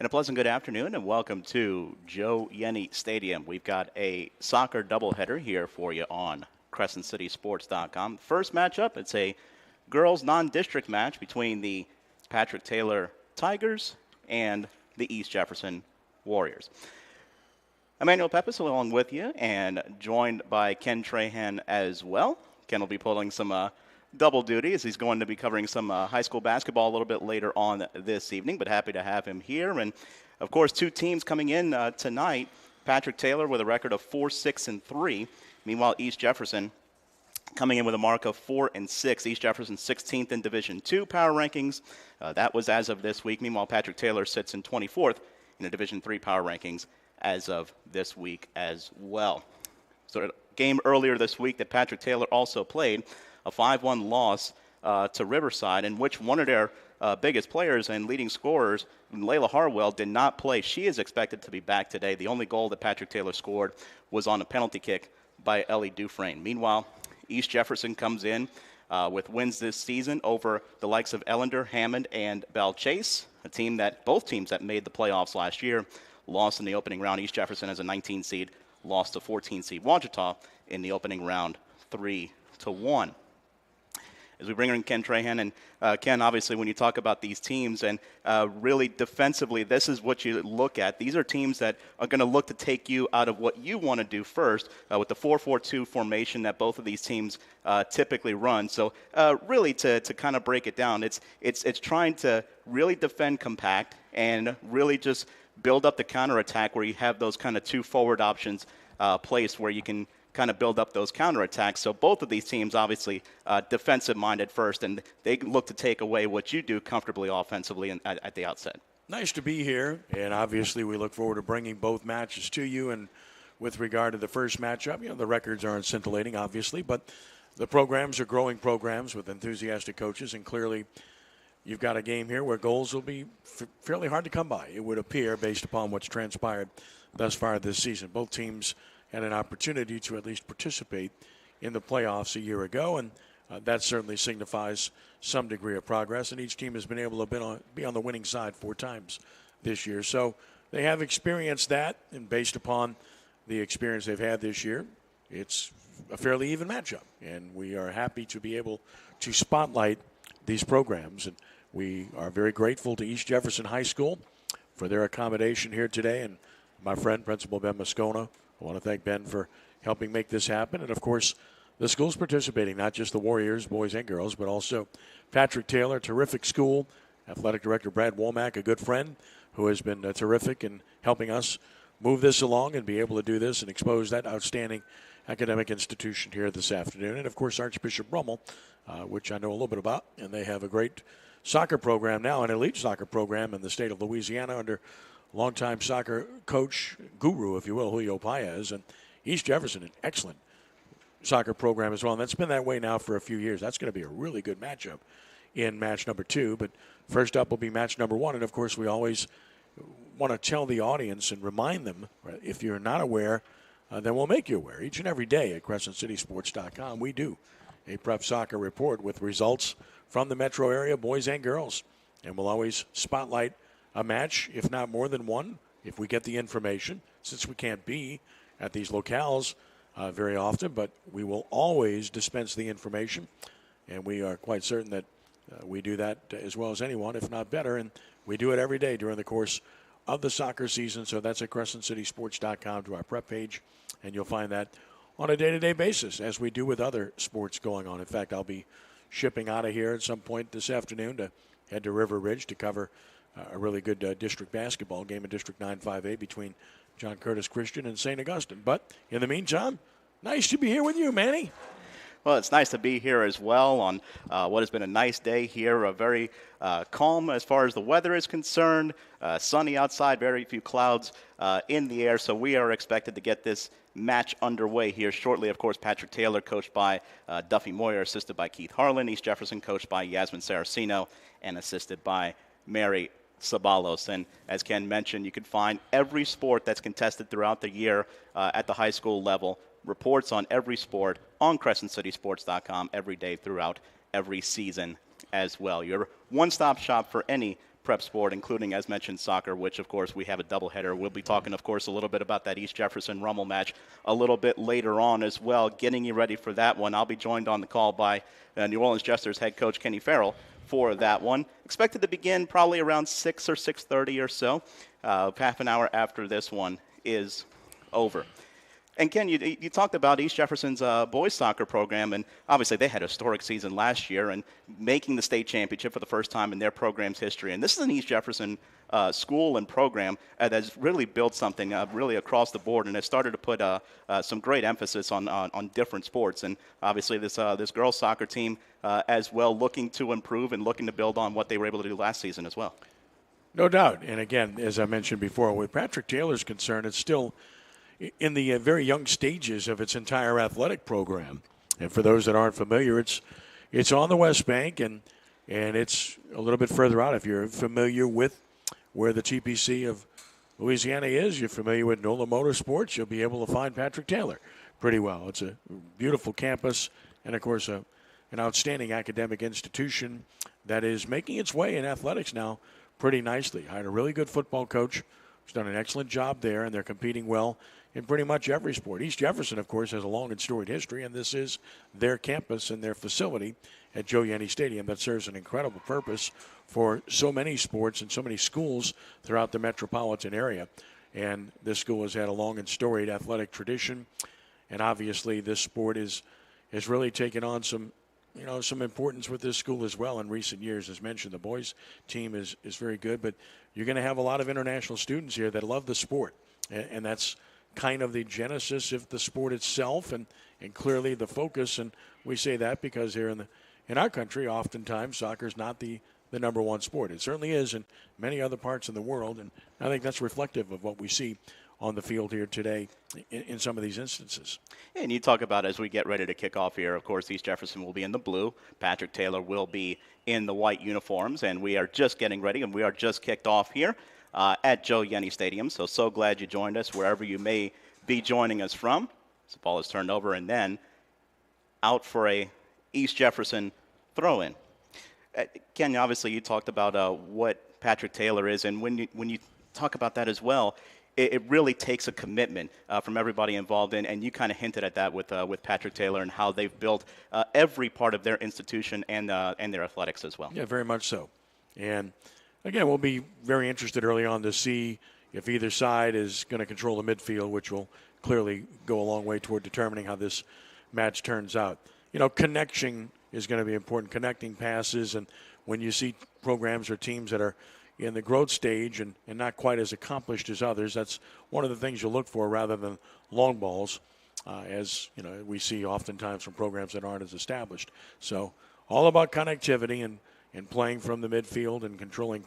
And a pleasant good afternoon, and welcome to Joe Yenny Stadium. We've got a soccer doubleheader here for you on CrescentCitySports.com. First matchup, it's a girls non-district match between the Patrick Taylor Tigers and the East Jefferson Warriors. Emmanuel Pepis along with you, and joined by Ken Trahan as well. Ken will be pulling some double duty as he's going to be covering some high school basketball a little bit later on this evening, but happy to have him here. And, of course, two teams coming in tonight. Patrick Taylor with a record of 4-6-3. Meanwhile, East Jefferson coming in with a mark of 4-6. East Jefferson 16th in Division II power rankings. That was as of this week. Meanwhile, Patrick Taylor sits in 24th in the Division III power rankings as of this week as well. So a game earlier this week that Patrick Taylor also played, a 5-1 loss to Riverside, in which one of their biggest players and leading scorers, Layla Harwell, did not play. She is expected to be back today. The only goal that Patrick Taylor scored was on a penalty kick by Ellie Dufresne. Meanwhile, East Jefferson comes in with wins this season over the likes of Ellender, Hammond, and Belle Chase, both teams that made the playoffs last year lost in the opening round. East Jefferson as a 19 seed lost to 14 seed Ouachita in the opening round 3-1. As we bring in Ken Trahan, and Ken, obviously, when you talk about these teams and really defensively, this is what you look at. These are teams that are going to look to take you out of what you want to do first with the 4-4-2 formation that both of these teams typically run. So really, to kind of break it down, it's trying to really defend compact and really just build up the counterattack where you have those kind of two forward options placed where you can kind of build up those counterattacks. So both of these teams obviously defensive-minded first, and they look to take away what you do comfortably offensively at the outset. Nice to be here, and obviously we look forward to bringing both matches to you. And with regard to the first matchup, the records aren't scintillating, obviously, but the programs are growing programs with enthusiastic coaches, and clearly you've got a game here where goals will be fairly hard to come by, it would appear, based upon what's transpired thus far this season. Both teams had an opportunity to at least participate in the playoffs a year ago, and that certainly signifies some degree of progress. And each team has been able to be on the winning side 4 times this year. So they have experienced that, and based upon the experience they've had this year, it's a fairly even matchup. And we are happy to be able to spotlight these programs. And we are very grateful to East Jefferson High School for their accommodation here today. And my friend, Principal Ben Moscona, I want to thank Ben for helping make this happen. And, of course, the school's participating, not just the Warriors, boys and girls, but also Patrick Taylor, terrific school, athletic director Brad Womack, a good friend who has been terrific in helping us move this along and be able to do this and expose that outstanding academic institution here this afternoon. And, of course, Archbishop Brummel, which I know a little bit about, and they have a great soccer program now, an elite soccer program in the state of Louisiana under longtime soccer coach, guru, if you will, Julio Paez. And East Jefferson, an excellent soccer program as well. And that's been that way now for a few years. That's going to be a really good matchup in match number 2. But first up will be match number 1. And, of course, we always want to tell the audience and remind them, if you're not aware, then we'll make you aware. Each and every day at CrescentCitySports.com, we do a prep soccer report with results from the metro area, boys and girls. And we'll always spotlight a match, if not more than one, if we get the information, since we can't be at these locales very often, but we will always dispense the information, and we are quite certain that we do that as well as anyone, if not better, and we do it every day during the course of the soccer season. So that's at CrescentCitySports.com to our prep page, and you'll find that on a day-to-day basis, as we do with other sports going on. In fact, I'll be shipping out of here at some point this afternoon to head to River Ridge to cover a really good district basketball game in District 9-5A between John Curtis Christian and St. Augustine. But in the meantime, nice to be here with you, Manny. Well, it's nice to be here as well on what has been a nice day here, a very calm as far as the weather is concerned, sunny outside, very few clouds in the air. So we are expected to get this match underway here shortly. Of course, Patrick Taylor, coached by Duffy Moyer, assisted by Keith Harlan. East Jefferson, coached by Yasmin Saraceno, and assisted by Mary Sabalos. And as Ken mentioned, you can find every sport that's contested throughout the year at the high school level, reports on every sport on CrescentCitySports.com every day throughout every season as well. Your one-stop shop for any prep prep sport, including, as mentioned, soccer, which, of course, we have a doubleheader. We'll be talking, of course, a little bit about that East Jefferson Rummel match a little bit later on as well, getting you ready for that one. I'll be joined on the call by New Orleans Jesters head coach Kenny Farrell for that one. Expected to begin probably around 6 or 6:30 or so, half an hour after this one is over. And Ken, you talked about East Jefferson's boys soccer program, and obviously they had a historic season last year and making the state championship for the first time in their program's history. And this is an East Jefferson school and program that's really built something really across the board, and has started to put some great emphasis on different sports. And obviously this girls soccer team as well, looking to improve and looking to build on what they were able to do last season as well. No doubt. And again, as I mentioned before, with Patrick Taylor's concerned, it's still in the very young stages of its entire athletic program. And for those that aren't familiar, it's on the West Bank, and it's a little bit further out. If you're familiar with where the TPC of Louisiana is, you're familiar with NOLA Motorsports, you'll be able to find Patrick Taylor pretty well. It's a beautiful campus and, of course, an outstanding academic institution that is making its way in athletics now pretty nicely. Hired a really good football coach who's done an excellent job there, and they're competing well in pretty much every sport. East Jefferson, of course, has a long and storied history, and this is their campus and their facility at Joe Yenny Stadium that serves an incredible purpose for so many sports and so many schools throughout the metropolitan area. And this school has had a long and storied athletic tradition, and obviously this sport has really taken on some importance with this school as well in recent years. As mentioned, the boys team is very good, but you're going to have a lot of international students here that love the sport, and that's kind of the genesis of the sport itself, and clearly the focus. And we say that because here in our country, oftentimes soccer is not the number one sport. It certainly is in many other parts of the world, and I think that's reflective of what we see on the field here today in some of these instances. And you talk about, as we get ready to kick off here, of course, East Jefferson will be in the blue. Patrick Taylor will be in the white uniforms, and we are just getting ready, and we are just kicked off here at Joe Yenny Stadium. So glad you joined us wherever you may be joining us from. So the ball is turned over, and then out for a East Jefferson throw-in. Ken, obviously you talked about what Patrick Taylor is, and when you talk about that as well, it really takes a commitment from everybody involved in, and you kind of hinted at that with Patrick Taylor and how they've built every part of their institution and their athletics as well. Yeah, very much so. And again, we'll be very interested early on to see if either side is going to control the midfield, which will clearly go a long way toward determining how this match turns out. Connection is going to be important, connecting passes, and when you see programs or teams that are in the growth stage and not quite as accomplished as others, that's one of the things you look for rather than long balls, as we see oftentimes from programs that aren't as established. So all about connectivity and playing from the midfield and controlling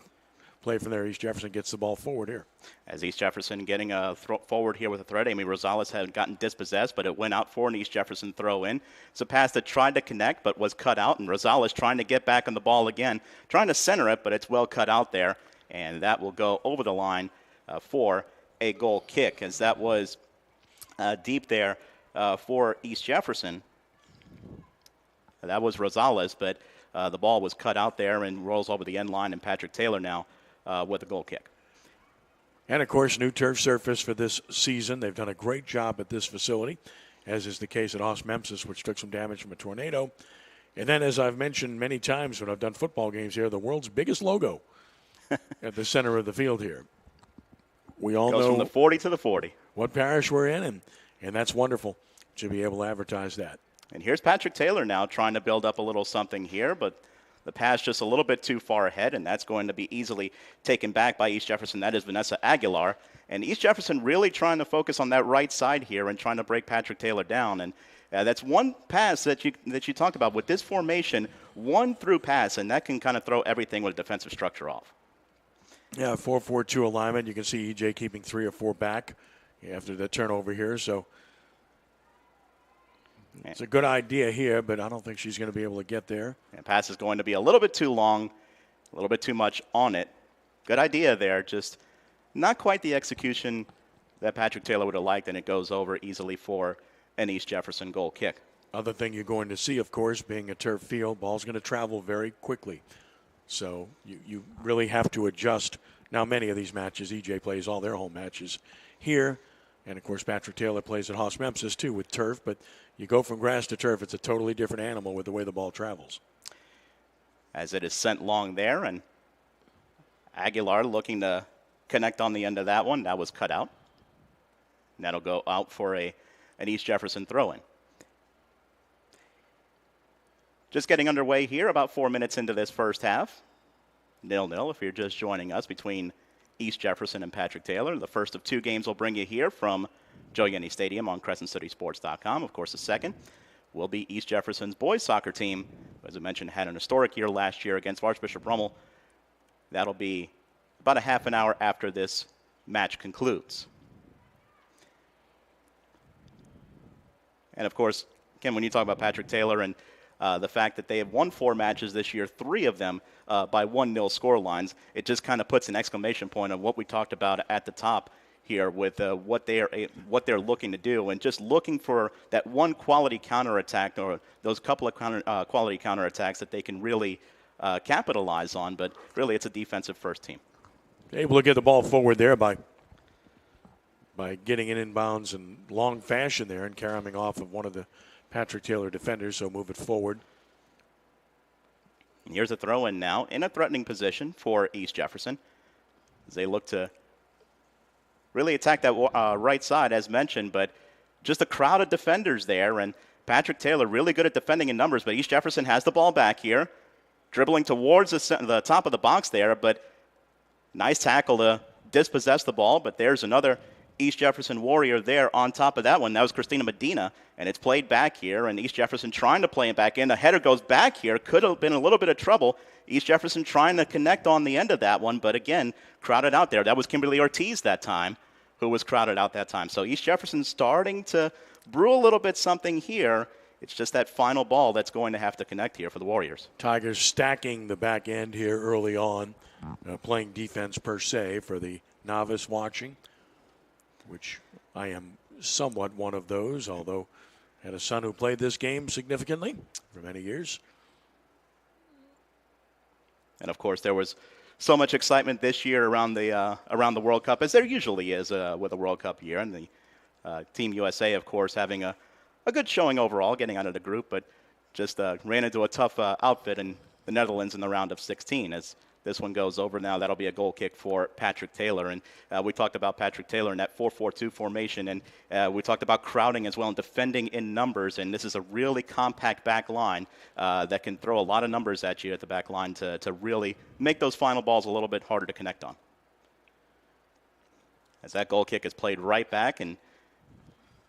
play from there. East Jefferson gets the ball forward here. As East Jefferson getting a forward here with a threat, Amy Rosales had gotten dispossessed, but it went out for an East Jefferson throw-in. It's a pass that tried to connect but was cut out, and Rosales trying to get back on the ball again, trying to center it, but it's well cut out there, and that will go over the line for a goal kick, as that was deep there for East Jefferson. That was Rosales, but the ball was cut out there and rolls over the end line, and Patrick Taylor now with a goal kick. And, of course, new turf surface for this season. They've done a great job at this facility, as is the case at Osmemsis, which took some damage from a tornado. And then, as I've mentioned many times when I've done football games here, the world's biggest logo at the center of the field here. We all Goes know from the 40 to the 40. What parish we're in, and that's wonderful to be able to advertise that. And here's Patrick Taylor now trying to build up a little something here, but the pass just a little bit too far ahead, and that's going to be easily taken back by East Jefferson. That is Vanessa Aguilar. And East Jefferson really trying to focus on that right side here and trying to break Patrick Taylor down. And that's one pass that you talked about. With this formation, one through pass, and that can kind of throw everything with a defensive structure off. Yeah, 4-4-2 alignment. You can see EJ keeping 3 or 4 back after the turnover here. So it's a good idea here, but I don't think she's going to be able to get there. And pass is going to be a little bit too long, a little bit too much on it. Good idea there, just not quite the execution that Patrick Taylor would have liked, and it goes over easily for an East Jefferson goal kick. Other thing you're going to see, of course, being a turf field, ball's going to travel very quickly. So you really have to adjust. Now, many of these matches, EJ plays all their home matches here. And, of course, Patrick Taylor plays at Haas Memphis, too, with turf. But you go from grass to turf, it's a totally different animal with the way the ball travels. As it is sent long there, and Aguilar looking to connect on the end of that one. That was cut out. And that'll go out for an East Jefferson throw-in. Just getting underway here, about 4 minutes into this first half. 0-0 if you're just joining us between East Jefferson and Patrick Taylor. The first of two games we'll bring you here from Joe Yenny Stadium on CrescentCitySports.com. Of course, the second will be East Jefferson's boys soccer team. As I mentioned, had an historic year last year against Archbishop Rummel. That'll be about a half an hour after this match concludes. And, of course, Ken, when you talk about Patrick Taylor and the fact that they have won 4 matches this year, 3 of them by 1-0 score lines, it just kind of puts an exclamation point on what we talked about at the top here with what they're looking to do, and just looking for that one quality counterattack or those couple of quality counterattacks that they can really capitalize on. But really, it's a defensive first team. Able to get the ball forward there by getting it inbounds in long fashion there and carrying off of one of the Patrick Taylor defenders, so move it forward. And here's a throw-in now in a threatening position for East Jefferson as they look to really attack that right side, as mentioned, but just a crowd of defenders there, and Patrick Taylor really good at defending in numbers, but East Jefferson has the ball back here, dribbling towards the top of the box there, but nice tackle to dispossess the ball, but there's another East Jefferson Warrior there on top of that one. That was Christina Medina, and it's played back here, and East Jefferson trying to play it back in. The header goes back here. Could have been a little bit of trouble. East Jefferson trying to connect on the end of that one, but again, crowded out there. That was Kimberly Ortiz that time who was crowded out that time. So East Jefferson starting to brew a little bit something here. It's just that final ball that's going to have to connect here for the Warriors. Tigers stacking the back end here early on, playing defense per se for the novice watching, which I am somewhat one of those, although I had a son who played this game significantly for many years. And, of course, there was so much excitement this year around the World Cup, as there usually is with a World Cup year. And the Team USA, of course, having a good showing overall, getting out of the group, but just ran into a tough outfit in the Netherlands in the round of 16 as this one goes over now. That'll be a goal kick for Patrick Taylor. And we talked about Patrick Taylor in that 4-4-2 formation, and we talked about crowding as well and defending in numbers. And this is a really compact back line that can throw a lot of numbers at you at the back line to really make those final balls a little bit harder to connect on. As that goal kick is played right back, and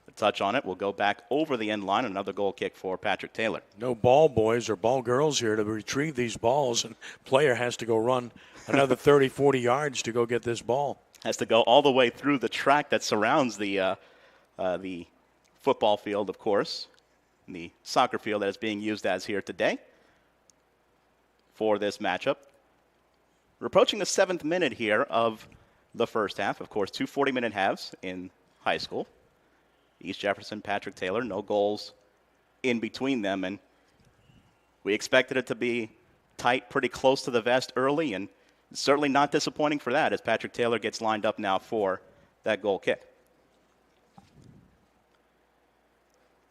the touch on it will go back over the end line. Another goal kick for Patrick Taylor. No ball boys or ball girls here to retrieve these balls, and player has to go run another 30, 40 yards to go get this ball. Has to go all the way through the track that surrounds the football field, of course, and the soccer field that is being used as here today for this matchup. We're approaching the 7th minute here of the first half. Of course, 2 40-minute halves in high school. East Jefferson, Patrick Taylor, no goals in between them. And we expected it to be tight, pretty close to the vest early, and certainly not disappointing for that as Patrick Taylor gets lined up now for that goal kick.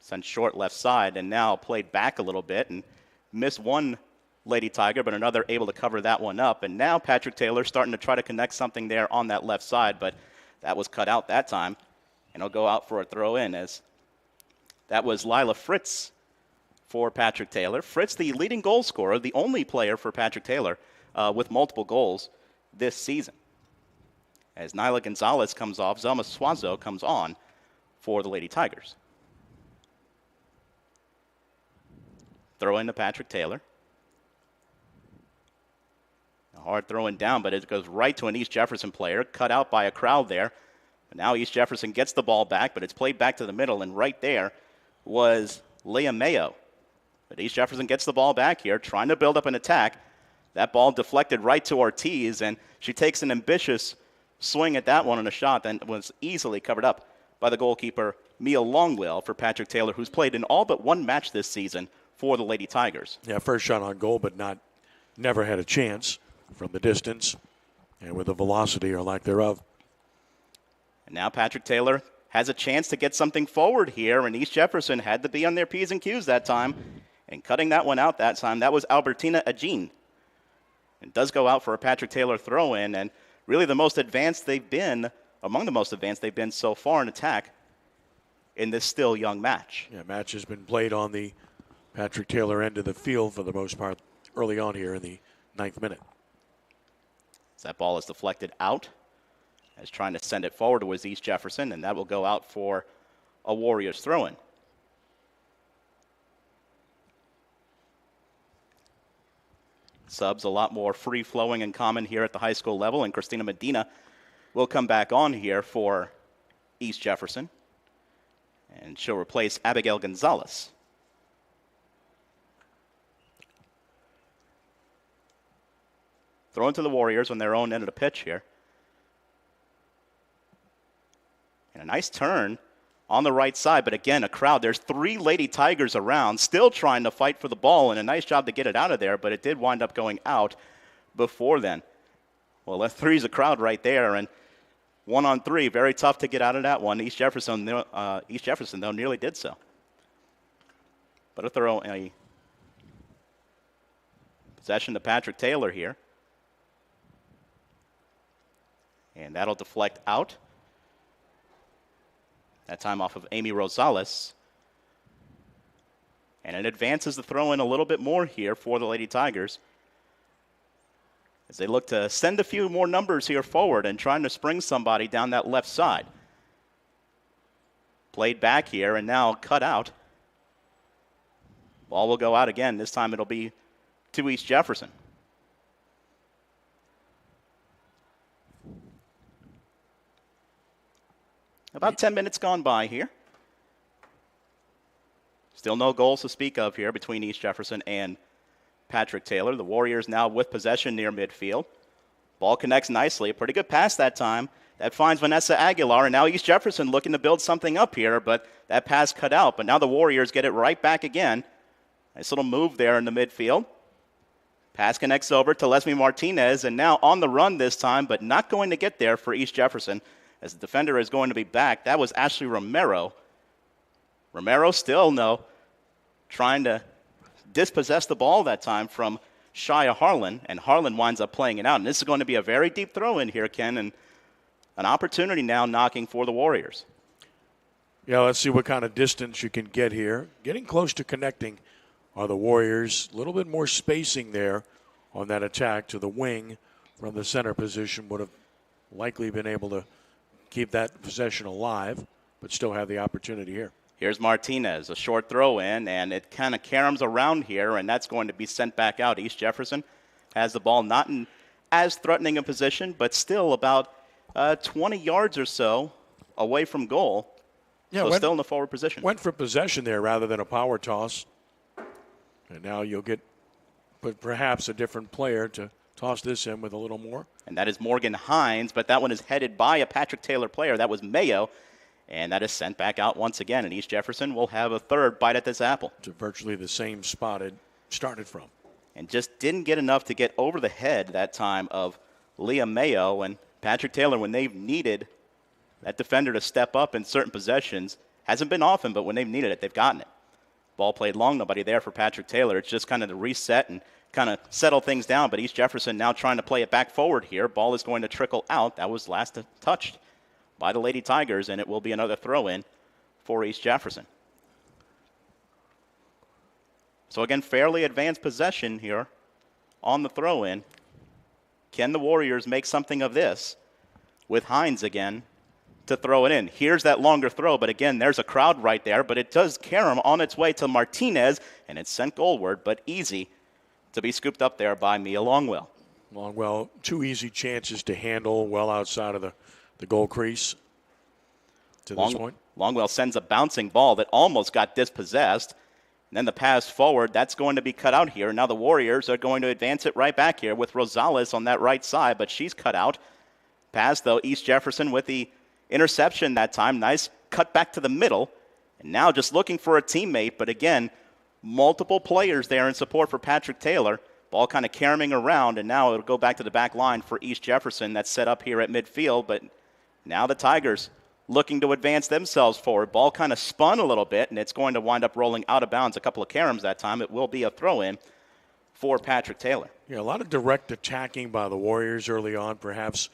Sent short left side, and now played back a little bit and missed one Lady Tiger, but another able to cover that one up. And now Patrick Taylor starting to try to connect something there on that left side, but that was cut out that time. And he'll go out for a throw-in as that was Lila Fritz for Patrick Taylor. Fritz, the leading goal scorer, the only player for Patrick Taylor with multiple goals this season. As Nyla Gonzalez comes off, Zelma Suazo comes on for the Lady Tigers. Throw in to Patrick Taylor. A hard throw-in down, but it goes right to an East Jefferson player, cut out by a crowd there. Now East Jefferson gets the ball back, but it's played back to the middle, and right there was Leah Mayo. But East Jefferson gets the ball back here, trying to build up an attack. That ball deflected right to Ortiz, and she takes an ambitious swing at that one on a shot that was easily covered up by the goalkeeper, Mia Longwell, for Patrick Taylor, who's played in all but one match this season for the Lady Tigers. Yeah, first shot on goal, but not never had a chance from the distance and with the velocity or lack thereof. And now Patrick Taylor has a chance to get something forward here, and East Jefferson had to be on their P's and Q's that time. And cutting that one out that time, that was Albertina Agin. It does go out for a Patrick Taylor throw-in, and really the most advanced they've been, among the most advanced they've been so far in attack in this still young match. Yeah, match has been played on the Patrick Taylor end of the field for the most part early on here in the 9th minute. As that ball is deflected out, as trying to send it forward was East Jefferson, and that will go out for a Warriors throw-in. Subs a lot more free-flowing and common here at the high school level, and Christina Medina will come back on here for East Jefferson, and she'll replace Abigail Gonzalez. Throw into the Warriors on their own end of the pitch here. And a nice turn on the right side, but again, a crowd. There's 3 Lady Tigers around, still trying to fight for the ball, and a nice job to get it out of there, but it did wind up going out before then. Well, that 3's a crowd right there, and 1-on-3, very tough to get out of that one. East Jefferson, though, nearly did so. But a possession to Patrick Taylor here. And that'll deflect out. That time off of Amy Rosales. And it advances the throw-in a little bit more here for the Lady Tigers, as they look to send a few more numbers here forward and trying to spring somebody down that left side. Played back here and now cut out. Ball will go out again. This time it'll be to East Jefferson. About 10 minutes gone by here. Still no goals to speak of here between East Jefferson and Patrick Taylor. The Warriors now with possession near midfield. Ball connects nicely. A pretty good pass that time. That finds Vanessa Aguilar, and now East Jefferson looking to build something up here, but that pass cut out. But now the Warriors get it right back again. Nice little move there in the midfield. Pass connects over to Leslie Martinez, and now on the run this time, but not going to get there for East Jefferson, as the defender is going to be back. That was Ashley Romero. Romero still, trying to dispossess the ball that time from Shia Harlan, and Harlan winds up playing it out. And this is going to be a very deep throw in here, Ken, and an opportunity now knocking for the Warriors. Yeah, let's see what kind of distance you can get here. Getting close to connecting are the Warriors. A little bit more spacing there on that attack to the wing from the center position would have likely been able to keep that possession alive, but still have the opportunity here. Here's Martinez, a short throw in, and it kind of caroms around here, and that's going to be sent back out. East Jefferson has the ball not in as threatening a position, but still about 20 yards or so away from goal. Yeah, so still in the forward position. Went for possession there rather than a power toss. And now you'll get perhaps a different player to toss this in with a little more. And that is Morgan Hines, but that one is headed by a Patrick Taylor player. That was Mayo. And that is sent back out once again. And East Jefferson will have a third bite at this apple. To virtually the same spot it started from. And just didn't get enough to get over the head that time of Leah Mayo. And Patrick Taylor, when they've needed that defender to step up in certain possessions, hasn't been often, but when they've needed it, they've gotten it. Ball played long, nobody there for Patrick Taylor. It's just kind of to reset and kind of settle things down. But East Jefferson now trying to play it back forward here. Ball is going to trickle out. That was last touched by the Lady Tigers, and it will be another throw-in for East Jefferson. So again, fairly advanced possession here on the throw-in. Can the Warriors make something of this with Hines again to throw it in? Here's that longer throw, but again, there's a crowd right there, but it does carom on its way to Martinez, and it's sent goalward, but easy to be scooped up there by Mia Longwell. Longwell, 2 easy chances to handle well outside of the goal crease to this point. Longwell sends a bouncing ball that almost got dispossessed. And then the pass forward, that's going to be cut out here. Now the Warriors are going to advance it right back here with Rosales on that right side, but she's cut out. Pass, though, East Jefferson with the interception that time. Nice cut back to the middle. And now just looking for a teammate, but again, multiple players there in support for Patrick Taylor. Ball kind of carrying around, and now it'll go back to the back line for East Jefferson. That's set up here at midfield, but now the Tigers looking to advance themselves forward. Ball kind of spun a little bit, and it's going to wind up rolling out of bounds a couple of caroms that time. It will be a throw-in for Patrick Taylor. Yeah, a lot of direct attacking by the Warriors early on, perhaps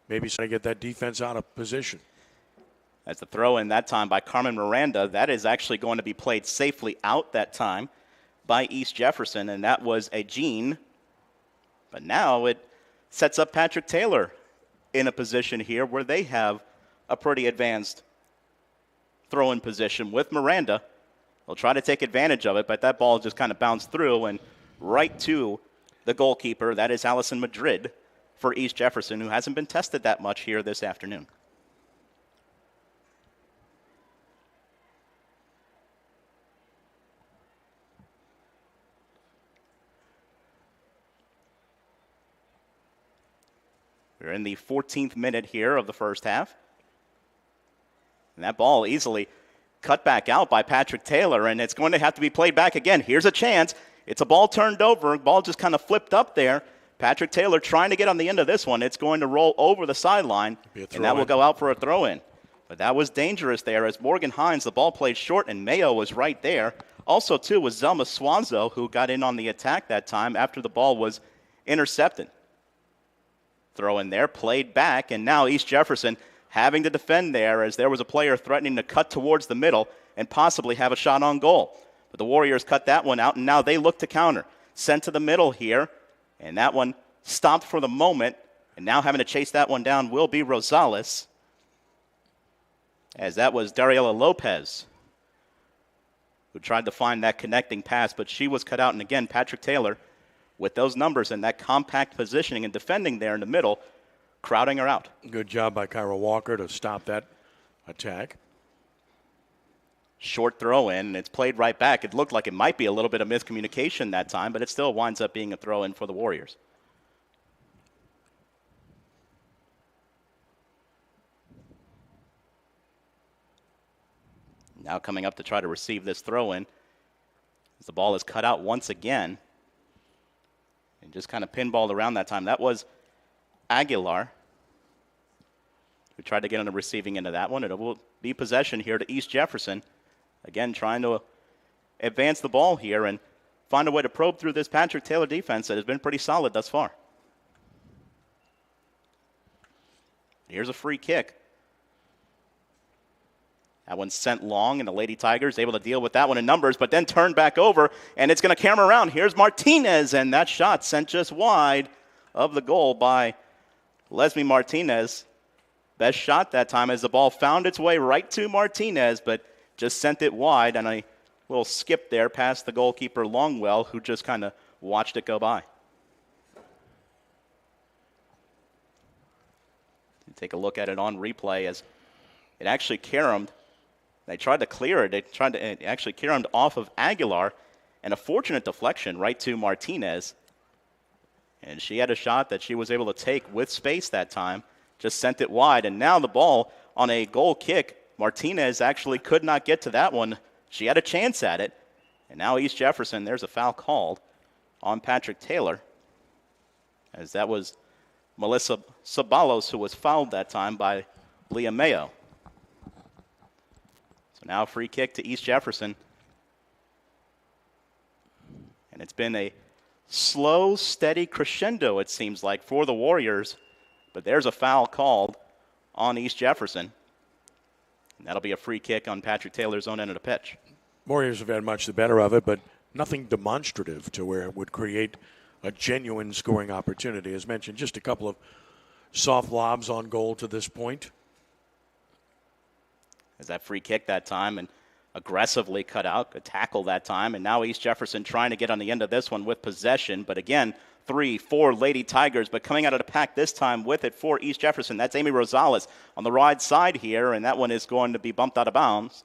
maybe trying to get that defense out of position. As the throw-in that time by Carmen Miranda, that is actually going to be played safely out that time by East Jefferson, and that was a Jean. But now it sets up Patrick Taylor in a position here where they have a pretty advanced throw-in position with Miranda. They'll try to take advantage of it, but that ball just kind of bounced through and right to the goalkeeper. That is Allison Madrid for East Jefferson, who hasn't been tested that much here this afternoon. We're in the 14th minute here of the first half. And that ball easily cut back out by Patrick Taylor, and it's going to have to be played back again. Here's a chance. It's a ball turned over. Ball just kind of flipped up there. Patrick Taylor trying to get on the end of this one. It's going to roll over the sideline, and that will go out for a throw-in. But that was dangerous there as Morgan Hines, the ball played short, and Mayo was right there. Also, too, was Zelma Swanzo, who got in on the attack that time after the ball was intercepted. Throw in there, played back, and now East Jefferson having to defend there as there was a player threatening to cut towards the middle and possibly have a shot on goal. But the Warriors cut that one out, and now they look to counter. Sent to the middle here, and that one stopped for the moment, and now having to chase that one down will be Rosales, as that was Dariela Lopez who tried to find that connecting pass, but she was cut out. And again, Patrick Taylor, with those numbers and that compact positioning and defending there in the middle, crowding her out. Good job by Kyra Walker to stop that attack. Short throw in, and it's played right back. It looked like it might be a little bit of miscommunication that time, but it still winds up being a throw in for the Warriors. Now coming up to try to receive this throw in, as the ball is cut out once again. And just kind of pinballed around that time. That was Aguilar, who tried to get on the receiving end of that one. It will be possession here to East Jefferson. Again, trying to advance the ball here and find a way to probe through this Patrick Taylor defense that has been pretty solid thus far. Here's a free kick. That one's sent long, and the Lady Tigers able to deal with that one in numbers, but then turned back over, and it's going to camera around. Here's Martinez, and that shot sent just wide of the goal by Leslie Martinez. Best shot that time as the ball found its way right to Martinez, but just sent it wide, and a little skip there past the goalkeeper Longwell, who just kind of watched it go by. Take a look at it on replay as it actually caromed. They tried to clear it. It actually caromed off of Aguilar, and a fortunate deflection right to Martinez. And she had a shot that she was able to take with space that time, just sent it wide. And now the ball on a goal kick, Martinez actually could not get to that one. She had a chance at it. And now East Jefferson, there's a foul called on Patrick Taylor, as that was Melissa Sabalos who was fouled that time by Leah Mayo. So now a free kick to East Jefferson. And it's been a slow, steady crescendo, it seems like, for the Warriors. But there's a foul called on East Jefferson. And that'll be a free kick on Patrick Taylor's own end of the pitch. Warriors have had much the better of it, but nothing demonstrative to where it would create a genuine scoring opportunity. As mentioned, just a couple of soft lobs on goal to this point. As that free kick that time and aggressively cut out, a tackle that time, and now East Jefferson trying to get on the end of this one with possession. But again, 3-4 Lady Tigers, but coming out of the pack this time with it for East Jefferson. That's Amy Rosales on the right side here, and that one is going to be bumped out of bounds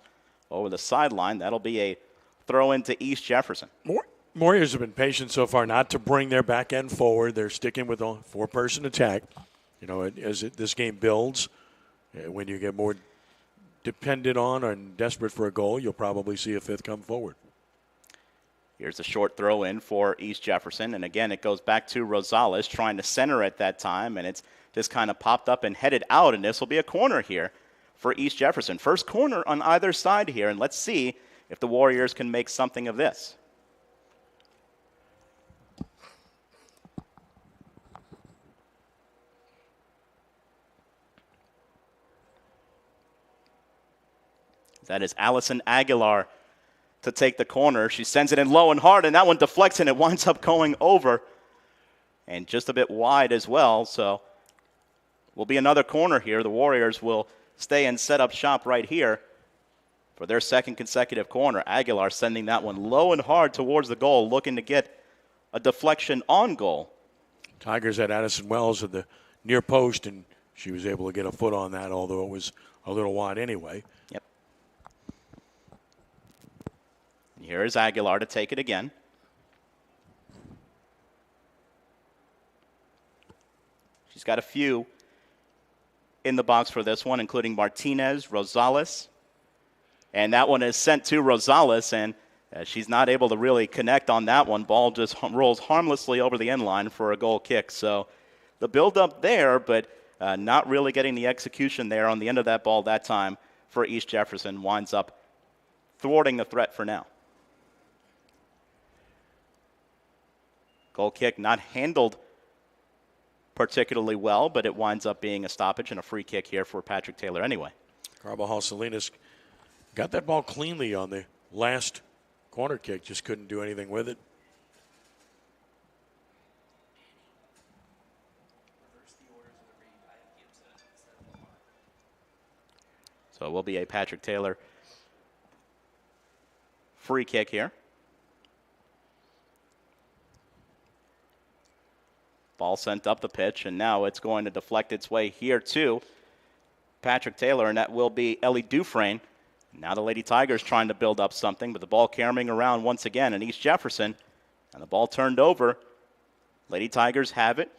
over the sideline. That'll be a throw into East Jefferson. Warriors have been patient so far not to bring their back end forward. They're sticking with a four-person attack. You know, this game builds, when you get more dependent on and desperate for a goal, you'll probably see a fifth come forward. Here's a short throw in for East Jefferson. And again, it goes back to Rosales trying to center at that time. And it's just kind of popped up and headed out. And this will be a corner here for East Jefferson. First corner on either side here. And let's see if the Warriors can make something of this. That is Allison Aguilar to take the corner. She sends it in low and hard, and that one deflects, and it winds up going over and just a bit wide as well. So will be another corner here. The Warriors will stay and set up shop right here for their second consecutive corner. Aguilar sending that one low and hard towards the goal, looking to get a deflection on goal. Tigers had Addison Wells at the near post, and she was able to get a foot on that, although it was a little wide anyway. Yep. Here is Aguilar to take it again. She's got a few in the box for this one, including Martinez, Rosales. And that one is sent to Rosales, and she's not able to really connect on that one. Ball just rolls harmlessly over the end line for a goal kick. So the build-up there, but not really getting the execution there on the end of that ball that time for East Jefferson. Winds up thwarting the threat for now. Goal kick not handled particularly well, but it winds up being a stoppage and a free kick here for Patrick Taylor anyway. Carbajal Salinas got that ball cleanly on the last corner kick, just couldn't do anything with it. So it will be a Patrick Taylor free kick here. Ball sent up the pitch, and now it's going to deflect its way here to Patrick Taylor, and that will be Ellie Dufresne. Now the Lady Tigers trying to build up something, but the ball carrying around once again in East Jefferson, and the ball turned over. Lady Tigers have it.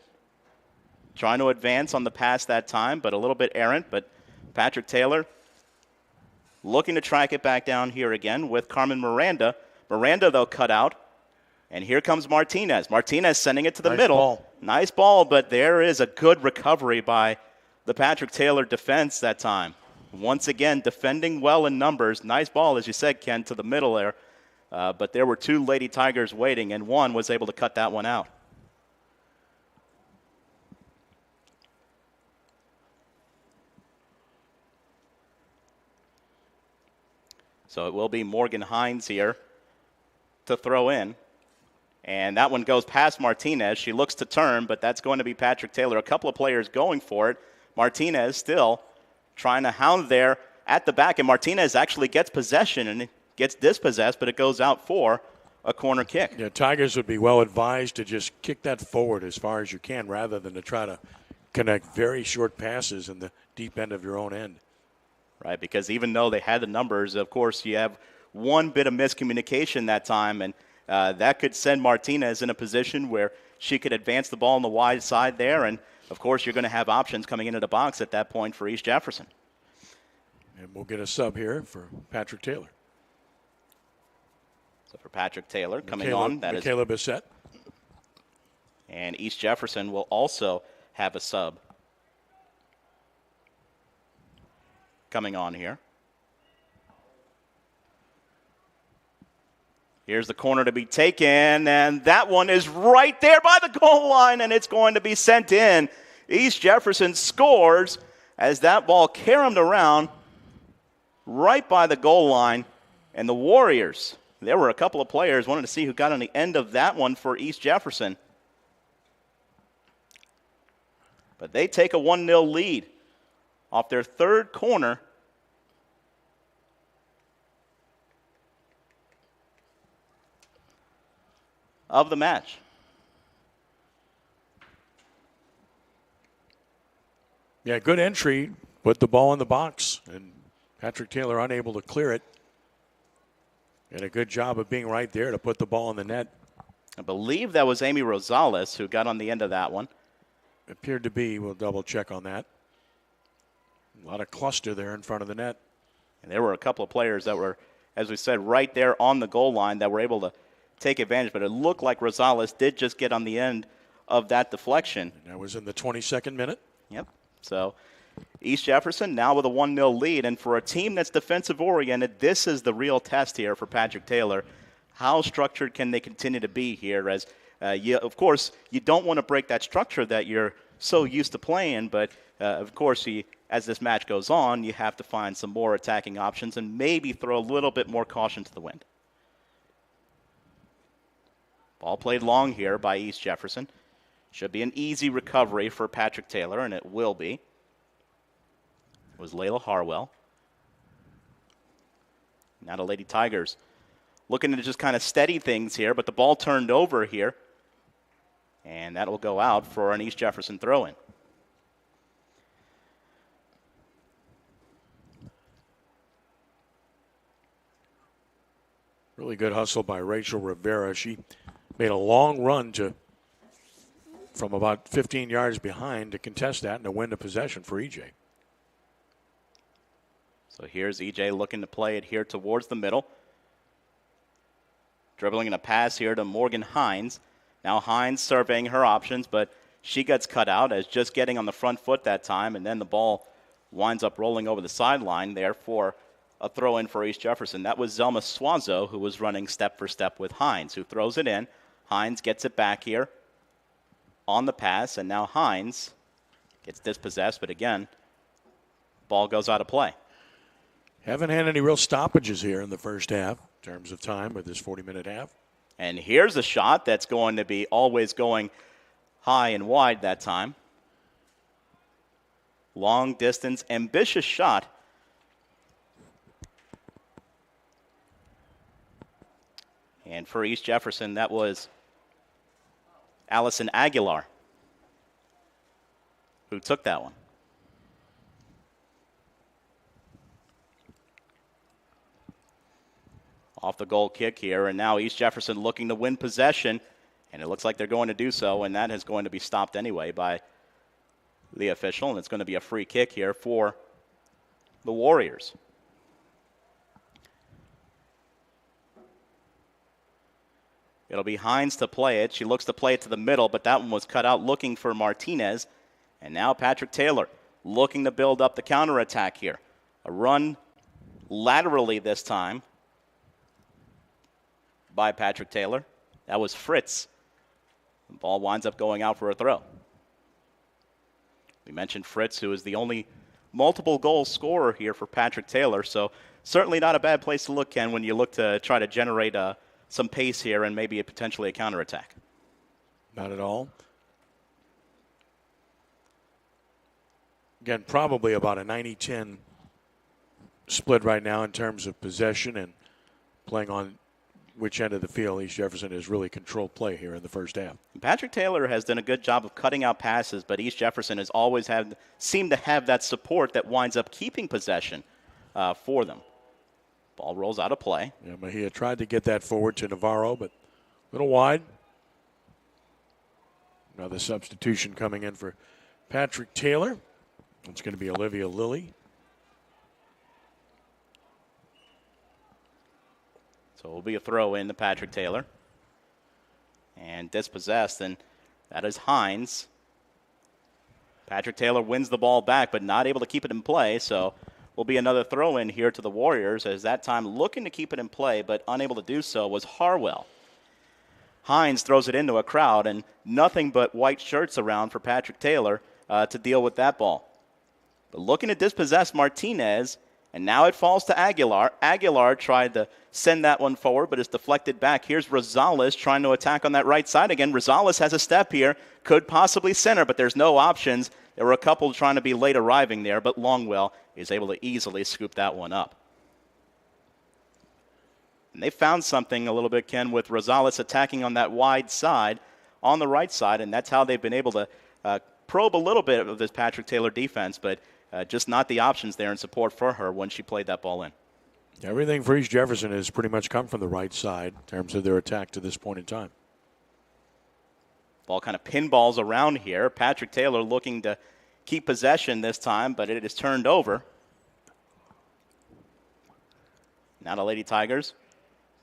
Trying to advance on the pass that time, but a little bit errant, but Patrick Taylor looking to track it back down here again with Carmen Miranda. Miranda, though, cut out. And here comes Martinez. Martinez sending it to the middle. Ball. Nice ball, but there is a good recovery by the Patrick Taylor defense that time. Once again, defending well in numbers. Nice ball, as you said, Ken, to the middle there. But there were two Lady Tigers waiting, and one was able to cut that one out. So it will be Morgan Hines here to throw in. And that one goes past Martinez. She looks to turn, but that's going to be Patrick Taylor. A couple of players going for it. Martinez still trying to hound there at the back. And Martinez actually gets possession and it gets dispossessed, but it goes out for a corner kick. Yeah, Tigers would be well advised to just kick that forward as far as you can rather than to try to connect very short passes in the deep end of your own end. Right, because even though they had the numbers, of course, you have one bit of miscommunication that time, and that could send Martinez in a position where she could advance the ball on the wide side there. And, of course, you're going to have options coming into the box at that point for East Jefferson. And we'll get a sub here for Patrick Taylor. So for Patrick Taylor coming on, that is Michaela Bissett. And East Jefferson will also have a sub coming on here. Here's the corner to be taken, and that one is right there by the goal line, and it's going to be sent in. East Jefferson scores as that ball caromed around right by the goal line, and the Warriors, there were a couple of players, wanted to see who got on the end of that one for East Jefferson. But they take a 1-0 lead off their third corner. Of the match. Yeah, good entry. Put the ball in the box, and Patrick Taylor unable to clear it. And a good job of being right there to put the ball in the net. I believe that was Amy Rosales who got on the end of that one. Appeared to be. We'll double check on that. A lot of cluster there in front of the net. And there were a couple of players that were, as we said, right there on the goal line that were able to take advantage, but it looked like Rosales did just get on the end of that deflection. And that was in the 22nd minute. Yep. So East Jefferson now with a 1-0 lead, and for a team that's defensive-oriented, this is the real test here for Patrick Taylor. How structured can they continue to be here? As of course, you don't want to break that structure that you're so used to playing, but of course, as this match goes on, you have to find some more attacking options and maybe throw a little bit more caution to the wind. Ball played long here by East Jefferson. Should be an easy recovery for Patrick Taylor, and it will be. It was Layla Harwell. Now the Lady Tigers looking to just kind of steady things here, but the ball turned over here. And that will go out for an East Jefferson throw-in. Really good hustle by Rachel Rivera. She made a long run from about 15 yards behind to contest that and to win the possession for EJ. So here's EJ looking to play it here towards the middle. Dribbling in a pass here to Morgan Hines. Now Hines surveying her options, but she gets cut out as just getting on the front foot that time, and then the ball winds up rolling over the sideline there for a throw-in for East Jefferson. That was Zelma Swazo, who was running step for step with Hines, who throws it in. Hines gets it back here on the pass, and now Hines gets dispossessed, but again, ball goes out of play. Haven't had any real stoppages here in the first half in terms of time with this 40-minute half. And here's a shot that's going to be always going high and wide that time. Long distance, ambitious shot. And for East Jefferson, that was Allison Aguilar who took that one. Off the goal kick here, and now East Jefferson looking to win possession, and it looks like they're going to do so, and that is going to be stopped anyway by the official, and it's going to be a free kick here for the Warriors. It'll be Hines to play it. She looks to play it to the middle, but that one was cut out looking for Martinez, and now Patrick Taylor looking to build up the counterattack here. A run laterally this time by Patrick Taylor. That was Fritz. The ball winds up going out for a throw. We mentioned Fritz, who is the only multiple goal scorer here for Patrick Taylor, so certainly not a bad place to look, Ken, when you look to try to generate some pace here and maybe potentially a counterattack. Not at all. Again, probably about a 90-10 split right now in terms of possession and playing on which end of the field. East Jefferson has really controlled play here in the first half. Patrick Taylor has done a good job of cutting out passes, but East Jefferson has always seemed to have that support that winds up keeping possession for them. Ball rolls out of play. Yeah, Mejia tried to get that forward to Navarro, but a little wide. Another substitution coming in for Patrick Taylor. It's going to be Olivia Lilly. So it will be a throw in to Patrick Taylor. And dispossessed, and that is Hines. Patrick Taylor wins the ball back, but not able to keep it in play, so will be another throw in here to the Warriors, as that time looking to keep it in play, but unable to do so was Harwell. Hines throws it into a crowd, and nothing but white shirts around for Patrick Taylor to deal with that ball. But looking to dispossess Martinez, and now it falls to Aguilar. Aguilar tried to send that one forward, but it's deflected back. Here's Rosales trying to attack on that right side again. Rosales has a step here, could possibly center, but there's no options. There were a couple trying to be late arriving there, but Longwell is able to easily scoop that one up. And they found something a little bit, Ken, with Rosales attacking on that wide side, on the right side, and that's how they've been able to probe a little bit of this Patrick Taylor defense, but just not the options there in support for her when she played that ball in. Everything for East Jefferson has pretty much come from the right side in terms of their attack to this point in time. Ball kind of pinballs around here. Patrick Taylor looking to keep possession this time, but it is turned over. Now the Lady Tigers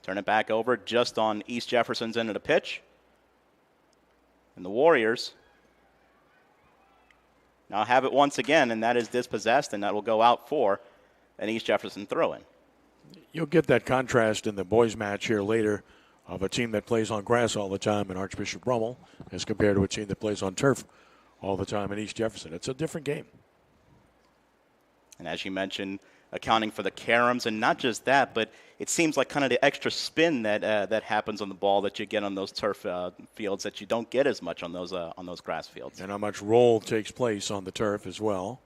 Turn it back over just on East Jefferson's end of the pitch. And the Warriors now have it once again, and that is dispossessed, and that will go out for an East Jefferson throw-in. You'll get that contrast in the boys' match here later of a team that plays on grass all the time in Archbishop Brummel as compared to a team that plays on turf all the time in East Jefferson. It's a different game. And as you mentioned, accounting for the caroms, and not just that, but it seems like kind of the extra spin that that happens on the ball that you get on those turf fields that you don't get as much on those grass fields. And how much roll takes place on the turf as well.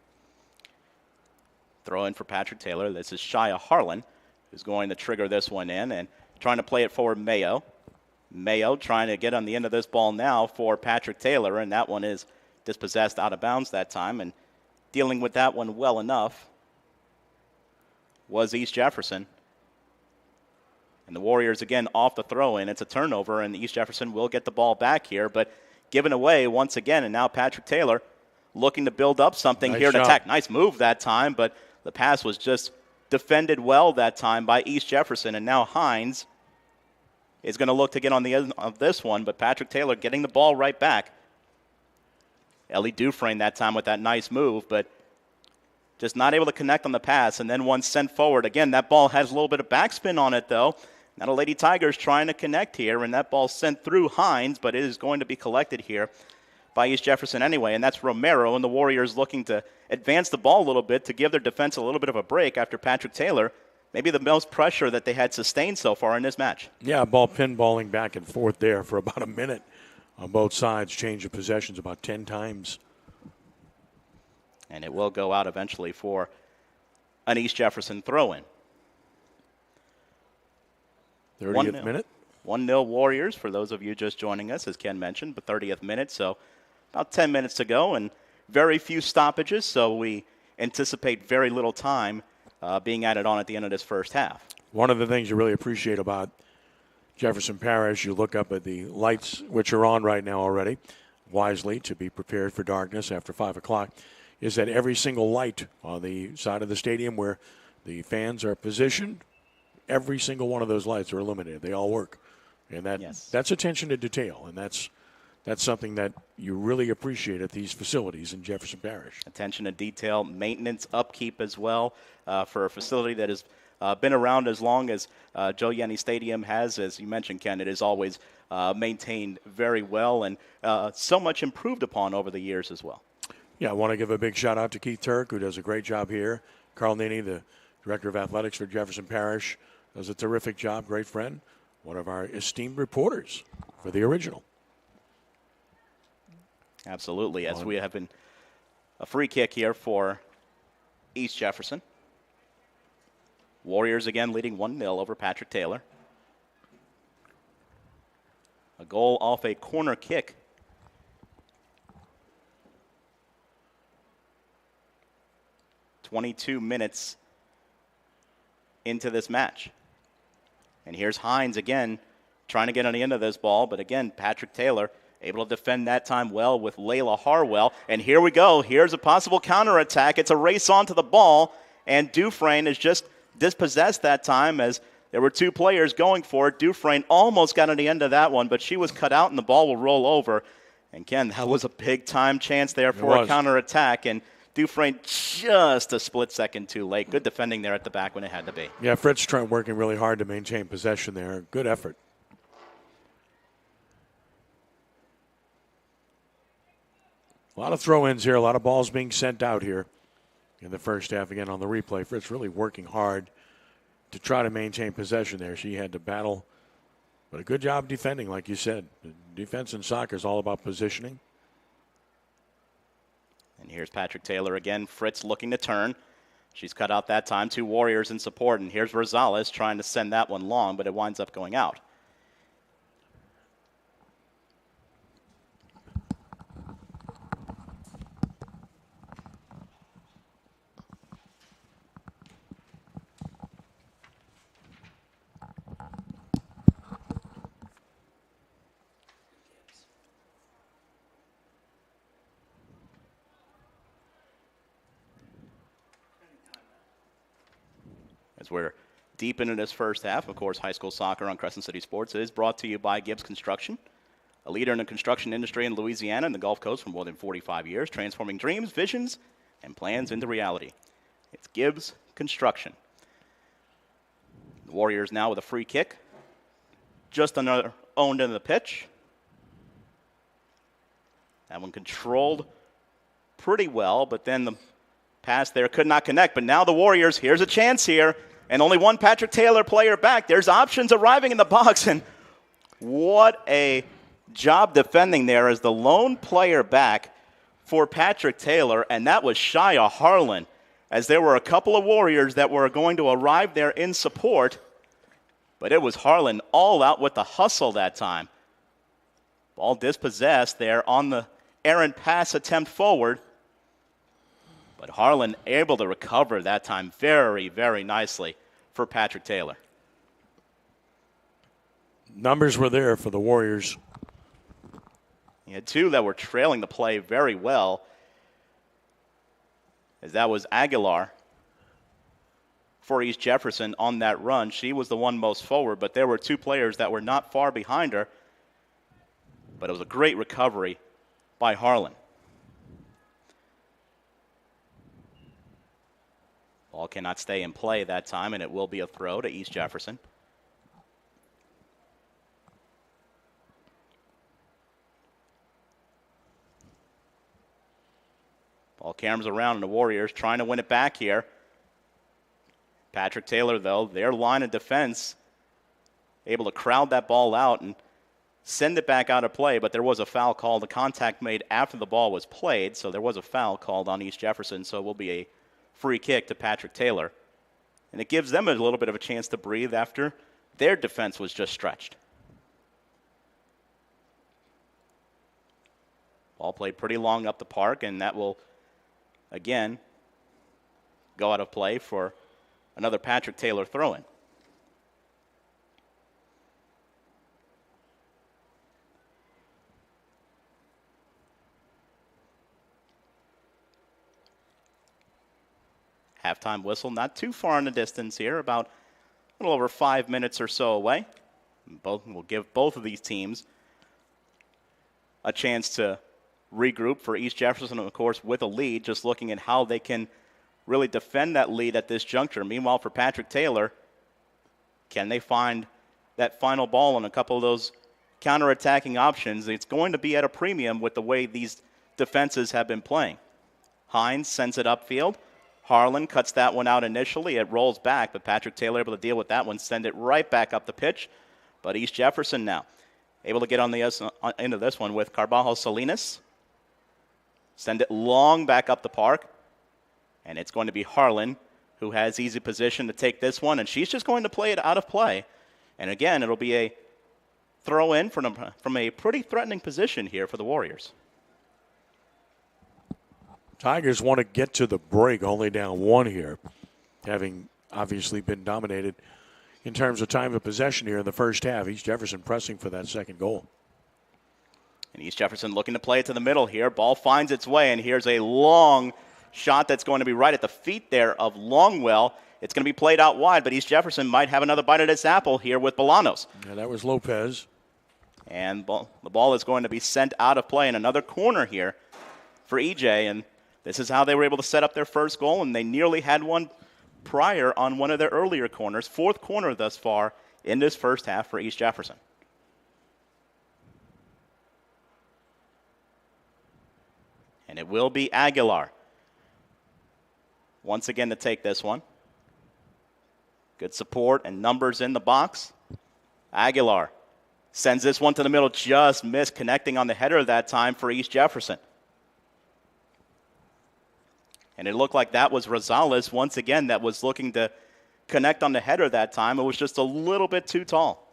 Throw in for Patrick Taylor. This is Shia Harlan, who's going to trigger this one in and trying to play it forward Mayo. Mayo trying to get on the end of this ball now for Patrick Taylor, and that one is dispossessed out of bounds that time. And dealing with that one well enough was East Jefferson. And the Warriors, again, off the throw-in. It's a turnover, and East Jefferson will get the ball back here, but given away once again. And now Patrick Taylor looking to build up something here to attack. Nice move that time, but the pass was just defended well that time by East Jefferson. And now Hines is going to look to get on the end of this one, but Patrick Taylor getting the ball right back. Ellie Dufresne that time with that nice move, but just not able to connect on the pass. And then once sent forward, again, that ball has a little bit of backspin on it, though. Now the Lady Tigers trying to connect here, and that ball sent through Hines, but it is going to be collected here by East Jefferson anyway, and that's Romero, and the Warriors looking to advance the ball a little bit to give their defense a little bit of a break after Patrick Taylor, maybe the most pressure that they had sustained so far in this match. Yeah, ball pinballing back and forth there for about a minute on both sides, change of possessions about 10 times. And it will go out eventually for an East Jefferson throw-in. 30th minute. 1-0 Warriors for those of you just joining us, as Ken mentioned, but 30th minute, so about 10 minutes to go and very few stoppages, so we anticipate very little time being added on at the end of this first half. One of the things you really appreciate about Jefferson Parish, you look up at the lights, which are on right now already, wisely to be prepared for darkness after 5 o'clock, is that every single light on the side of the stadium where the fans are positioned, every single one of those lights are illuminated. They all work. And that's attention to detail, and that's something that you really appreciate at these facilities in Jefferson Parish. Attention to detail, maintenance, upkeep as well for a facility that has been around as long as Joe Yenny Stadium has. As you mentioned, Ken, it is always maintained very well and so much improved upon over the years as well. Yeah, I want to give a big shout-out to Keith Turk, who does a great job here. Carl Nini, the Director of Athletics for Jefferson Parish, does a terrific job, great friend, one of our esteemed reporters for the original. Absolutely, as we have been a free kick here for East Jefferson. Warriors again leading 1-0 over Patrick Taylor. A goal off a corner kick. "22 minutes into this match. And here's Hines again trying to get on the end of this ball, but again, Patrick Taylor able to defend that time well with Layla Harwell. And here we go. Here's a possible counterattack. It's a race onto the ball, and Dufresne is just dispossessed that time as there were two players going for it. Dufresne almost got on the end of that one, but she was cut out, and the ball will roll over. And, Ken, that was a big-time chance there for a counterattack, and Dufresne just a split second too late. Good defending there at the back when it had to be. Yeah, Fritz Trent working really hard to maintain possession there. Good effort. A lot of throw-ins here, a lot of balls being sent out here in the first half. Again, on the replay, Fritz really working hard to try to maintain possession there. She had to battle, but a good job defending, like you said. Defense in soccer is all about positioning. And here's Patrick Taylor again. Fritz looking to turn. She's cut out that time. Two Warriors in support, and here's Rosales trying to send that one long, but it winds up going out. As we're deep into this first half. Of course, high school soccer on Crescent City Sports is brought to you by Gibbs Construction, a leader in the construction industry in Louisiana and the Gulf Coast for more than 45 years, transforming dreams, visions, and plans into reality. It's Gibbs Construction. The Warriors now with a free kick. Just another owned into the pitch. That one controlled pretty well, but then the pass there could not connect. But now the Warriors, here's a chance here, and only one Patrick Taylor player back. There's options arriving in the box, and what a job defending there as the lone player back for Patrick Taylor, and that was Shia Harlan, as there were a couple of Warriors that were going to arrive there in support, but it was Harlan all out with the hustle that time. Ball dispossessed there on the errant pass attempt forward, but Harlan able to recover that time very, very nicely for Patrick Taylor. Numbers were there for the Warriors. You had two that were trailing the play very well, as that was Aguilar for East Jefferson on that run. She was the one most forward, but there were two players that were not far behind her. But it was a great recovery by Harlan. Ball cannot stay in play that time, and it will be a throw to East Jefferson. Ball caroms around, and the Warriors trying to win it back here. Patrick Taylor, though, their line of defense, able to crowd that ball out and send it back out of play, but there was a foul called. The contact made after the ball was played, so there was a foul called on East Jefferson, so it will be a free kick to Patrick Taylor. And it gives them a little bit of a chance to breathe after their defense was just stretched. Ball played pretty long up the park, and that will, again, go out of play for another Patrick Taylor throw-in. Halftime whistle not too far in the distance here, about a little over 5 minutes or so away. We'll give both of these teams a chance to regroup. For East Jefferson, of course, with a lead, just looking at how they can really defend that lead at this juncture. Meanwhile, for Patrick Taylor, can they find that final ball on a couple of those counterattacking options? It's going to be at a premium with the way these defenses have been playing. Hines sends it upfield. Harlan cuts that one out initially. It rolls back, but Patrick Taylor able to deal with that one, send it right back up the pitch. But East Jefferson now able to get on into this one with Carvajal Salinas. Send it long back up the park. And it's going to be Harlan who has easy position to take this one, and she's just going to play it out of play. And again, it'll be a throw in from a pretty threatening position here for the Warriors. Tigers want to get to the break, only down one here, having obviously been dominated in terms of time of possession here in the first half. East Jefferson pressing for that second goal. And East Jefferson looking to play it to the middle here. Ball finds its way, and here's a long shot that's going to be right at the feet there of Longwell. It's going to be played out wide, but East Jefferson might have another bite of this apple here with Bolanos. Yeah, that was Lopez. And the ball is going to be sent out of play in another corner here for EJ, and this is how they were able to set up their first goal, and they nearly had one prior on one of their earlier corners. Fourth corner thus far in this first half for East Jefferson. And it will be Aguilar once again to take this one. Good support and numbers in the box. Aguilar sends this one to the middle, just missed connecting on the header that time for East Jefferson. And it looked like that was Rosales once again that was looking to connect on the header that time. It was just a little bit too tall.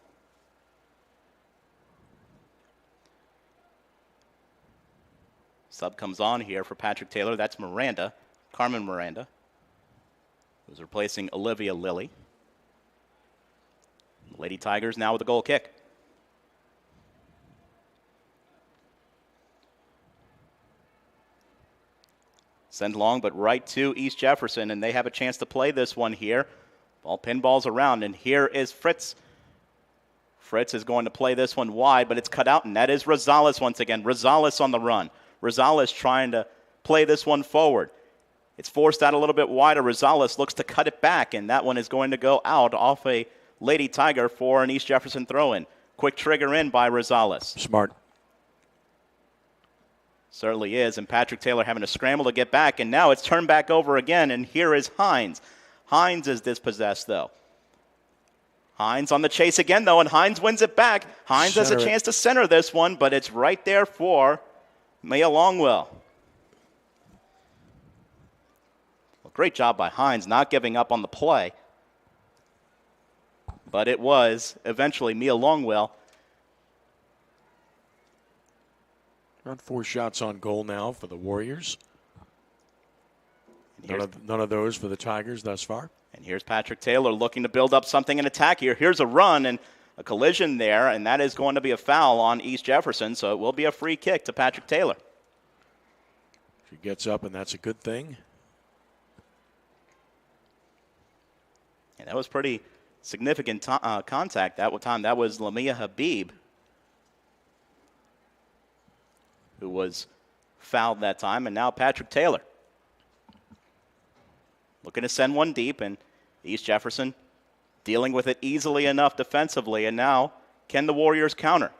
Sub comes on here for Patrick Taylor. That's Miranda, Carmen Miranda, who's replacing Olivia Lilly. The Lady Tigers now with a goal kick. Send long, but right to East Jefferson, and they have a chance to play this one here. Ball pinballs around, and here is Fritz. Fritz is going to play this one wide, but it's cut out, and that is Rosales once again. Rosales on the run. Rosales trying to play this one forward. It's forced out a little bit wider. Rosales looks to cut it back, and that one is going to go out off a Lady Tiger for an East Jefferson throw-in. Quick trigger in by Rosales. Smart. Certainly is, and Patrick Taylor having to scramble to get back, and now it's turned back over again, and here is Hines. Hines is dispossessed, though. Hines on the chase again, though, and Hines wins it back. Hines has a chance to center this one, but it's right there for Mia Longwell. Well, great job by Hines not giving up on the play. But it was eventually Mia Longwell. Around 4 shots on goal now for the Warriors. None of those for the Tigers thus far. And here's Patrick Taylor looking to build up something in attack here. Here's a run and a collision there, and that is going to be a foul on East Jefferson, so it will be a free kick to Patrick Taylor. She gets up, and that's a good thing. And that was pretty significant contact that time. That was Lamia Habib who was fouled that time, and now Patrick Taylor looking to send one deep, and East Jefferson dealing with it easily enough defensively, and now can the Warriors counter?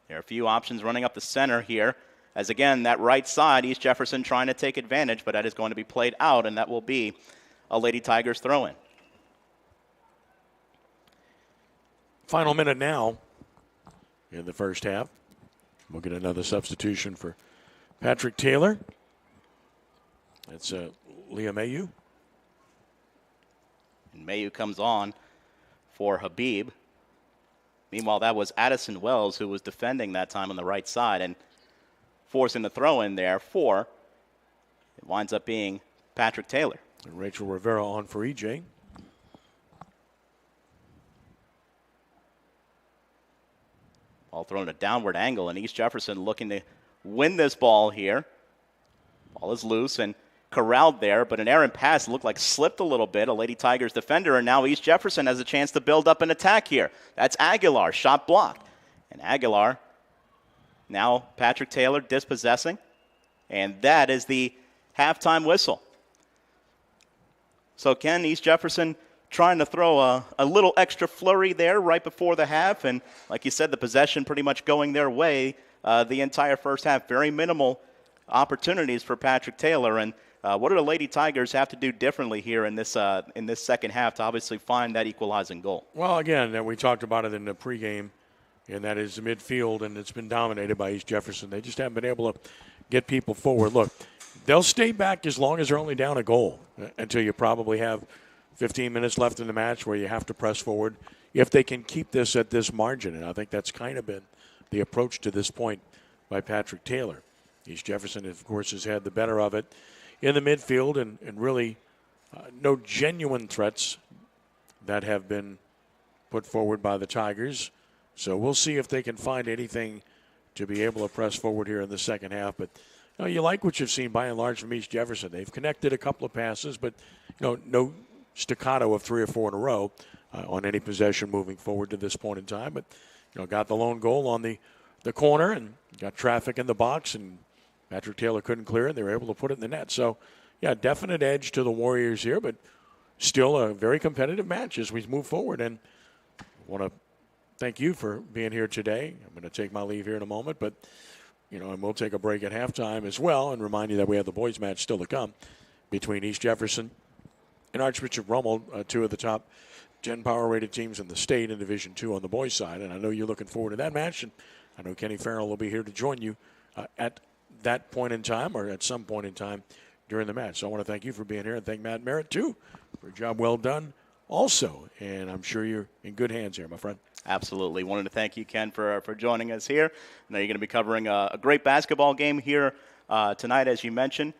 There are a few options running up the center here, as again, that right side, East Jefferson trying to take advantage, but that is going to be played out, and that will be a Lady Tigers throw-in. Final minute now in the first half. We'll get another substitution for Patrick Taylor. It's Leah Mayu. And Mayu comes on for Habib. Meanwhile, that was Addison Wells who was defending that time on the right side and forcing the throw in there for, it winds up being Patrick Taylor. And Rachel Rivera on for EJ. Ball thrown at a downward angle, and East Jefferson looking to win this ball here. Ball is loose and corralled there, but an errant pass looked like slipped a little bit. A Lady Tigers defender, and now East Jefferson has a chance to build up an attack here. That's Aguilar, shot blocked. And Aguilar, now Patrick Taylor dispossessing, and that is the halftime whistle. So can East Jefferson trying to throw a little extra flurry there right before the half, and like you said, the possession pretty much going their way the entire first half. Very minimal opportunities for Patrick Taylor, and what do the Lady Tigers have to do differently here in this second half to obviously find that equalizing goal? Well, again, we talked about it in the pregame, and that is the midfield, and it's been dominated by East Jefferson. They just haven't been able to get people forward. Look, they'll stay back as long as they're only down a goal until you probably have 15 minutes left in the match where you have to press forward if they can keep this at this margin. And I think that's kind of been the approach to this point by Patrick Taylor. East Jefferson, of course, has had the better of it in the midfield and really no genuine threats that have been put forward by the Tigers. So we'll see if they can find anything to be able to press forward here in the second half. But you like what you've seen by and large from East Jefferson. They've connected a couple of passes, but no staccato of 3 or 4 in a row on any possession moving forward to this point in time. But got the lone goal on the corner and got traffic in the box, and Patrick Taylor couldn't clear it. They were able to put it in the net. So, yeah, definite edge to the Warriors here, but still a very competitive match as we move forward. And I want to thank you for being here today. I'm going to take my leave here in a moment, but and we'll take a break at halftime as well and remind you that we have the boys' match still to come between East Jefferson and Archbishop Rummel, 2 of the top 10 power-rated teams in the state in Division II on the boys' side. And I know you're looking forward to that match, and I know Kenny Farrell will be here to join you at that point in time or at some point in time during the match. So I want to thank you for being here and thank Matt Merritt, too, for a job well done also. And I'm sure you're in good hands here, my friend. Absolutely. Wanted to thank you, Ken, for joining us here. I know you're going to be covering a great basketball game here tonight, as you mentioned,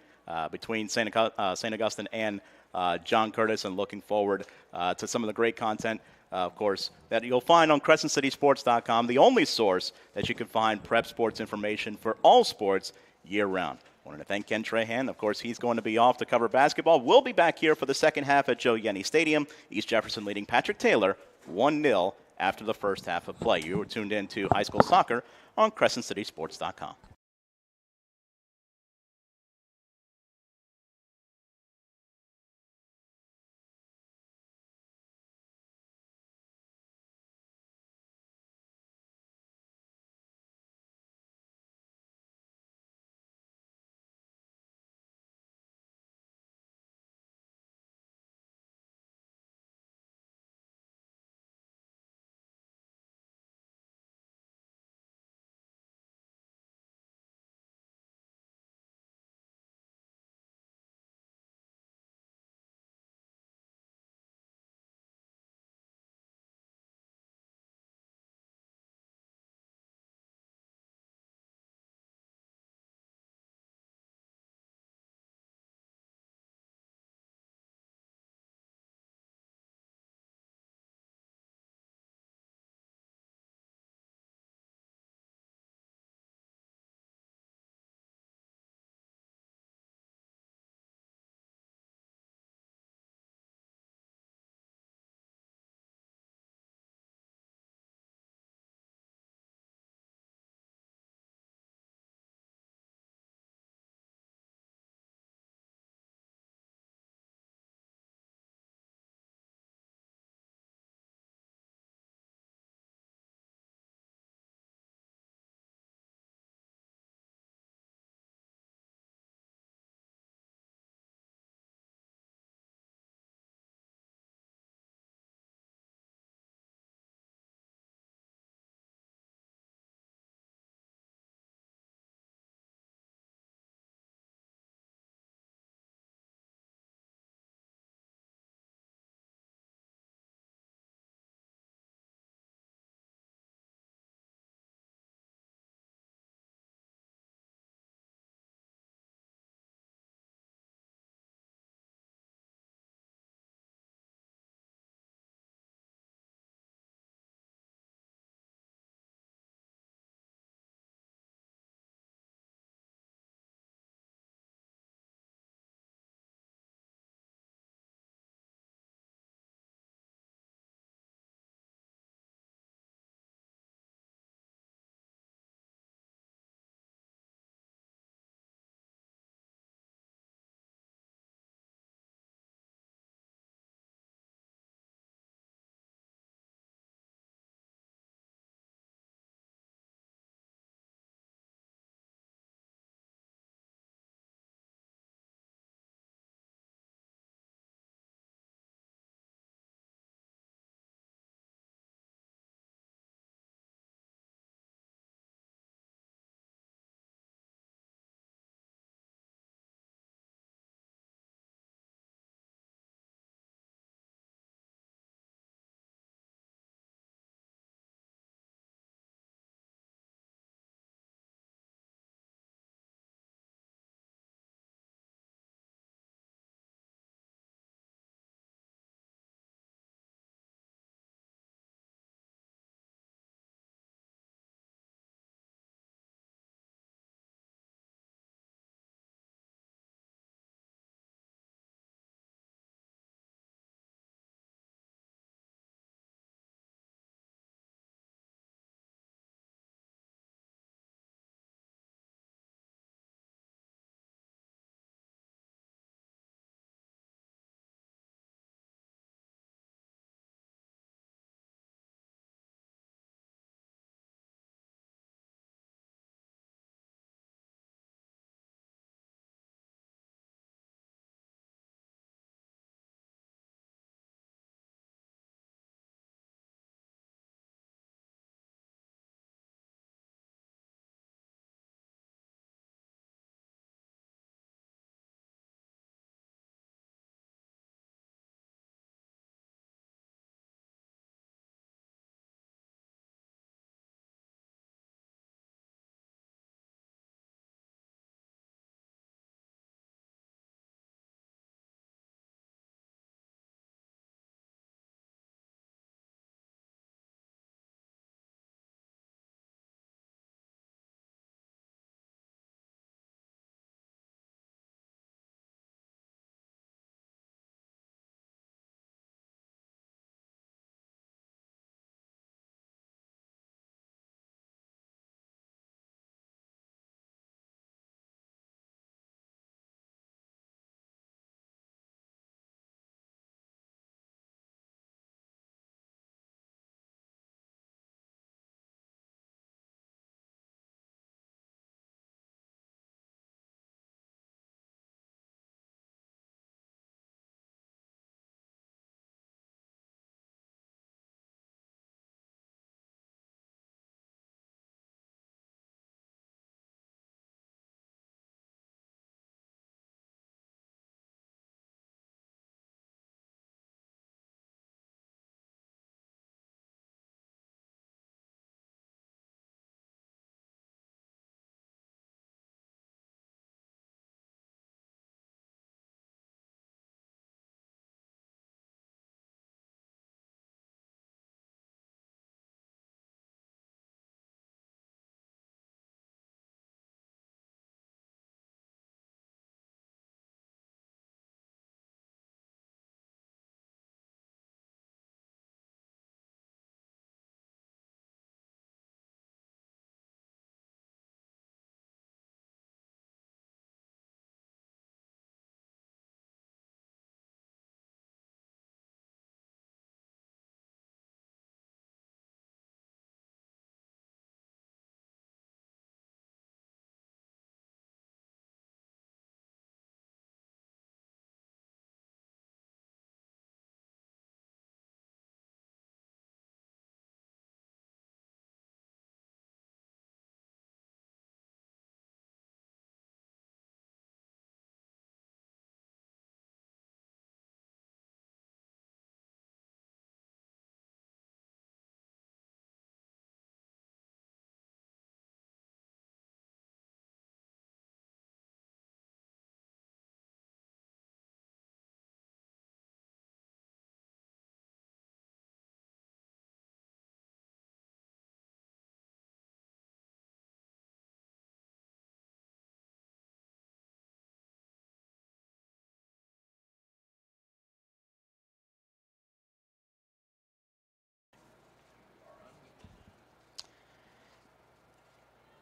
between St. Augustine and John Curtis, and looking forward to some of the great content, of course, that you'll find on CrescentCitySports.com, the only source that you can find prep sports information for all sports year-round. wanted to thank Ken Trahan. Of course, he's going to be off to cover basketball. We'll be back here for the second half at Joe Yenny Stadium. East Jefferson leading Patrick Taylor 1-0 after the first half of play. You were tuned in to high school soccer on CrescentCitySports.com.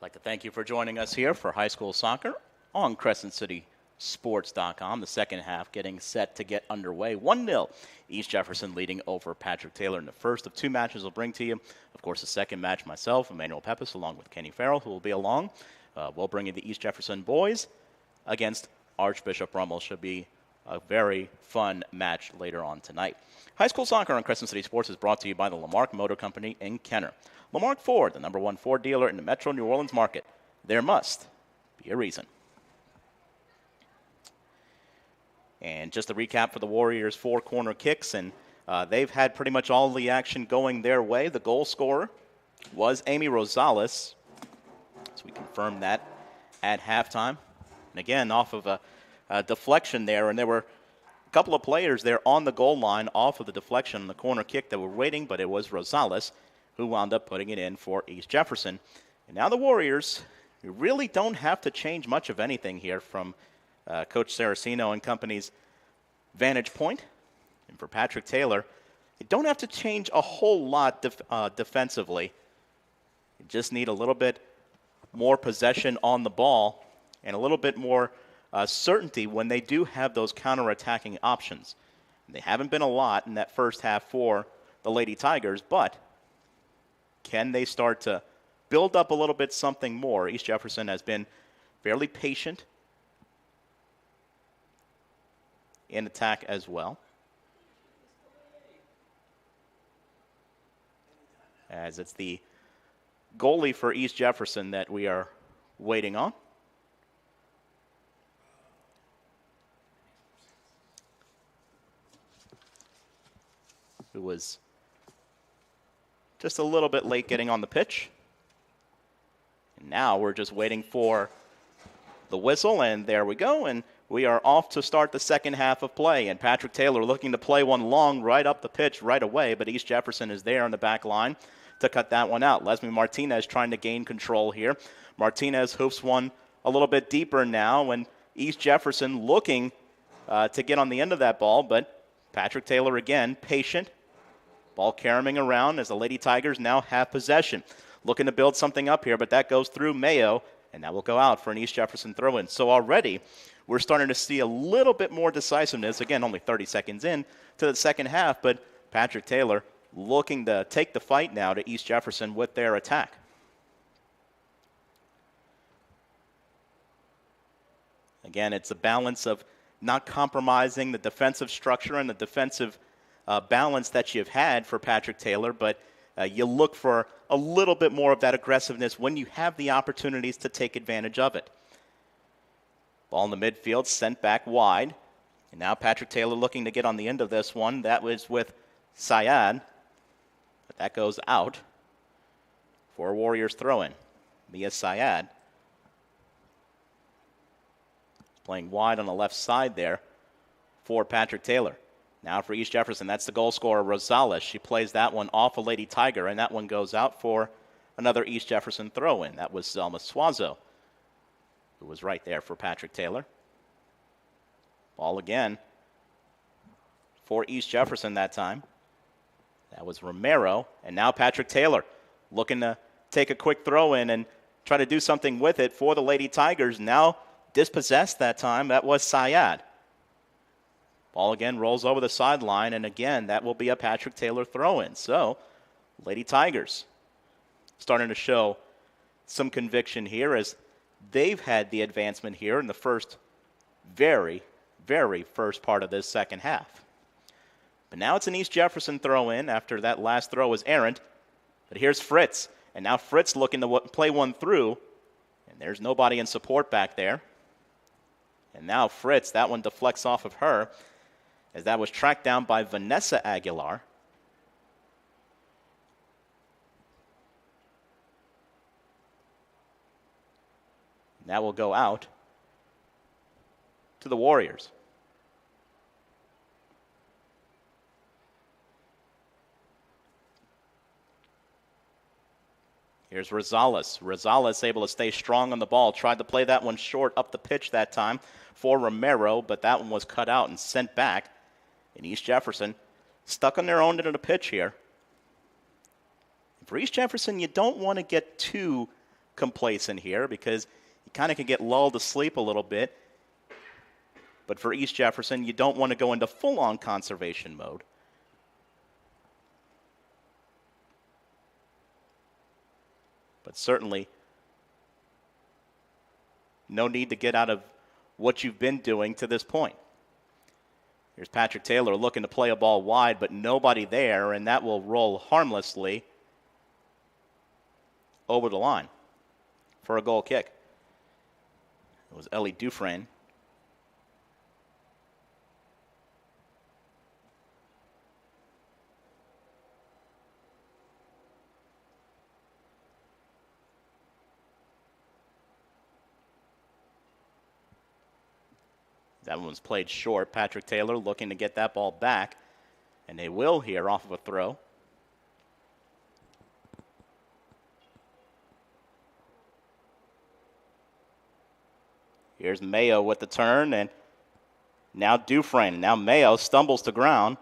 like to thank you for joining us here for high school soccer on CrescentCitySports.com. The second half getting set to get underway. 1-0. East Jefferson leading over Patrick Taylor in the first of two matches we'll bring to you. Of course, the second match, myself, Emmanuel Pepis, along with Kenny Farrell, who will be along. We'll bring you the East Jefferson boys against Archbishop Rummel. Should be a very fun match later on tonight. High school soccer on Crescent City Sports is brought to you by the Lamarck Motor Company in Kenner. Lamarck Ford, the #1 Ford dealer in the Metro New Orleans market. There must be a reason. And just a recap for the Warriors, 4 corner kicks, and they've had pretty much all the action going their way. The goal scorer was Amy Rosales, so we confirmed that at halftime. And again, off of a deflection there, and there were a couple of players there on the goal line off of the deflection on the corner kick that were waiting, but it was Rosales who wound up putting it in for East Jefferson. And now the Warriors really don't have to change much of anything here from Coach Saraceno and company's vantage point. And for Patrick Taylor, you don't have to change a whole lot defensively. You just need a little bit more possession on the ball and a little bit more certainty when they do have those counterattacking options. And they haven't been a lot in that first half for the Lady Tigers, but can they start to build up a little bit something more? East Jefferson has been fairly patient in attack as well, as it's the goalie for East Jefferson that we are waiting on. Who was just a little bit late getting on the pitch. And now we're just waiting for the whistle, and there we go. And we are off to start the second half of play. And Patrick Taylor looking to play one long right up the pitch right away, but East Jefferson is there on the back line to cut that one out. Leslie Martinez trying to gain control here. Martinez hoofs one a little bit deeper now, and East Jefferson looking to get on the end of that ball, but Patrick Taylor again, patient. Ball carrying around as the Lady Tigers now have possession. Looking to build something up here, but that goes through Mayo, and that will go out for an East Jefferson throw-in. So already we're starting to see a little bit more decisiveness. Again, only 30 seconds in to the second half, but Patrick Taylor looking to take the fight now to East Jefferson with their attack. Again, it's a balance of not compromising the defensive structure and the defensive balance that you've had for Patrick Taylor, but you look for a little bit more of that aggressiveness when you have the opportunities to take advantage of it. Ball in the midfield, sent back wide. And now Patrick Taylor looking to get on the end of this one. That was with Syed, but that goes out for a Warriors throw-in. Mia Syed playing wide on the left side there for Patrick Taylor. Now for East Jefferson, that's the goal scorer, Rosales. She plays that one off a Lady Tiger, and that one goes out for another East Jefferson throw-in. That was Zelma Suazo, who was right there for Patrick Taylor. Ball again for East Jefferson that time. That was Romero, and now Patrick Taylor looking to take a quick throw-in and try to do something with it for the Lady Tigers. Now dispossessed that time. That was Syed. Ball again rolls over the sideline, and again, that will be a Patrick Taylor throw-in. So, Lady Tigers starting to show some conviction here as they've had the advancement here in the first very first part of this second half. But now it's an East Jefferson throw-in after that last throw was errant. But here's Fritz, and now Fritz looking to play one through, and there's nobody in support back there. And now Fritz, that one deflects off of her, as that was tracked down by Vanessa Aguilar. And that will go out to the Warriors. Here's Rosales. Rosales able to stay strong on the ball. Tried to play that one short up the pitch that time for Romero, but that one was cut out and sent back. And East Jefferson stuck on their own end of the pitch here. For East Jefferson, you don't want to get too complacent here because you kind of can get lulled to sleep a little bit. But for East Jefferson, you don't want to go into full-on conservation mode. But certainly, no need to get out of what you've been doing to this point. Here's Patrick Taylor looking to play a ball wide, but nobody there, and that will roll harmlessly over the line for a goal kick. It was Ellie Dufresne. That one was played short. Patrick Taylor looking to get that ball back, and they will here off of a throw. Here's Mayo with the turn, and now Dufresne. Now Mayo stumbles to ground.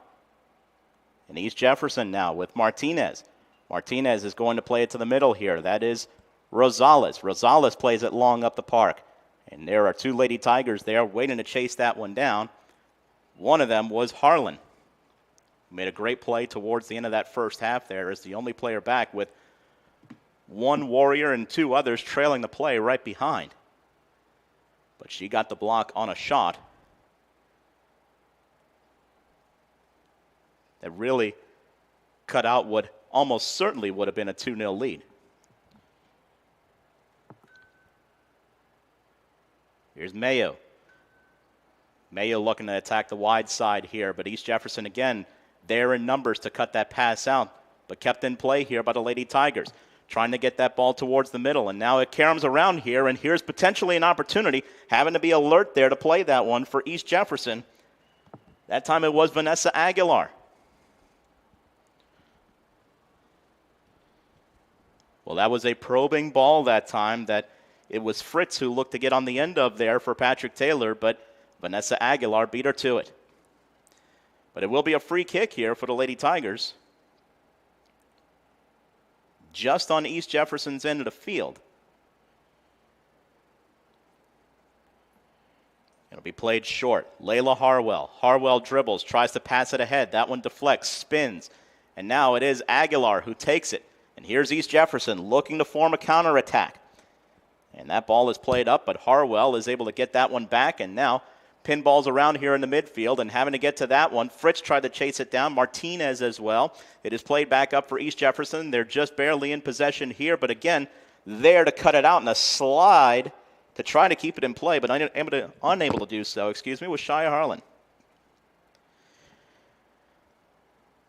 And East Jefferson now with Martinez. Martinez is going to play it to the middle here. That is Rosales. Rosales plays it long up the park. And there are two Lady Tigers there waiting to chase that one down. One of them was Harlan, who made a great play towards the end of that first half there as the only player back with one Warrior and two others trailing the play right behind. But she got the block on a shot that really cut out what almost certainly would have been a 2-0 lead. Here's Mayo. Mayo looking to attack the wide side here, but East Jefferson again there in numbers to cut that pass out, but kept in play here by the Lady Tigers, trying to get that ball towards the middle. And now it caroms around here, and here's potentially an opportunity, having to be alert there to play that one for East Jefferson. That time it was Vanessa Aguilar. Well, that was a probing ball that time that it was Fritz who looked to get on the end of there for Patrick Taylor, but Vanessa Aguilar beat her to it. But it will be a free kick here for the Lady Tigers, just on East Jefferson's end of the field. It'll be played short. Layla Harwell. Harwell dribbles, tries to pass it ahead. That one deflects, spins. And now it is Aguilar who takes it. And here's East Jefferson looking to form a counterattack. And that ball is played up, but Harwell is able to get that one back. And now pinballs around here in the midfield and having to get to that one. Fritz tried to chase it down. Martinez as well. It is played back up for East Jefferson. They're just barely in possession here, but again, there to cut it out in a slide to try to keep it in play, but unable to do so, was Shia Harlan.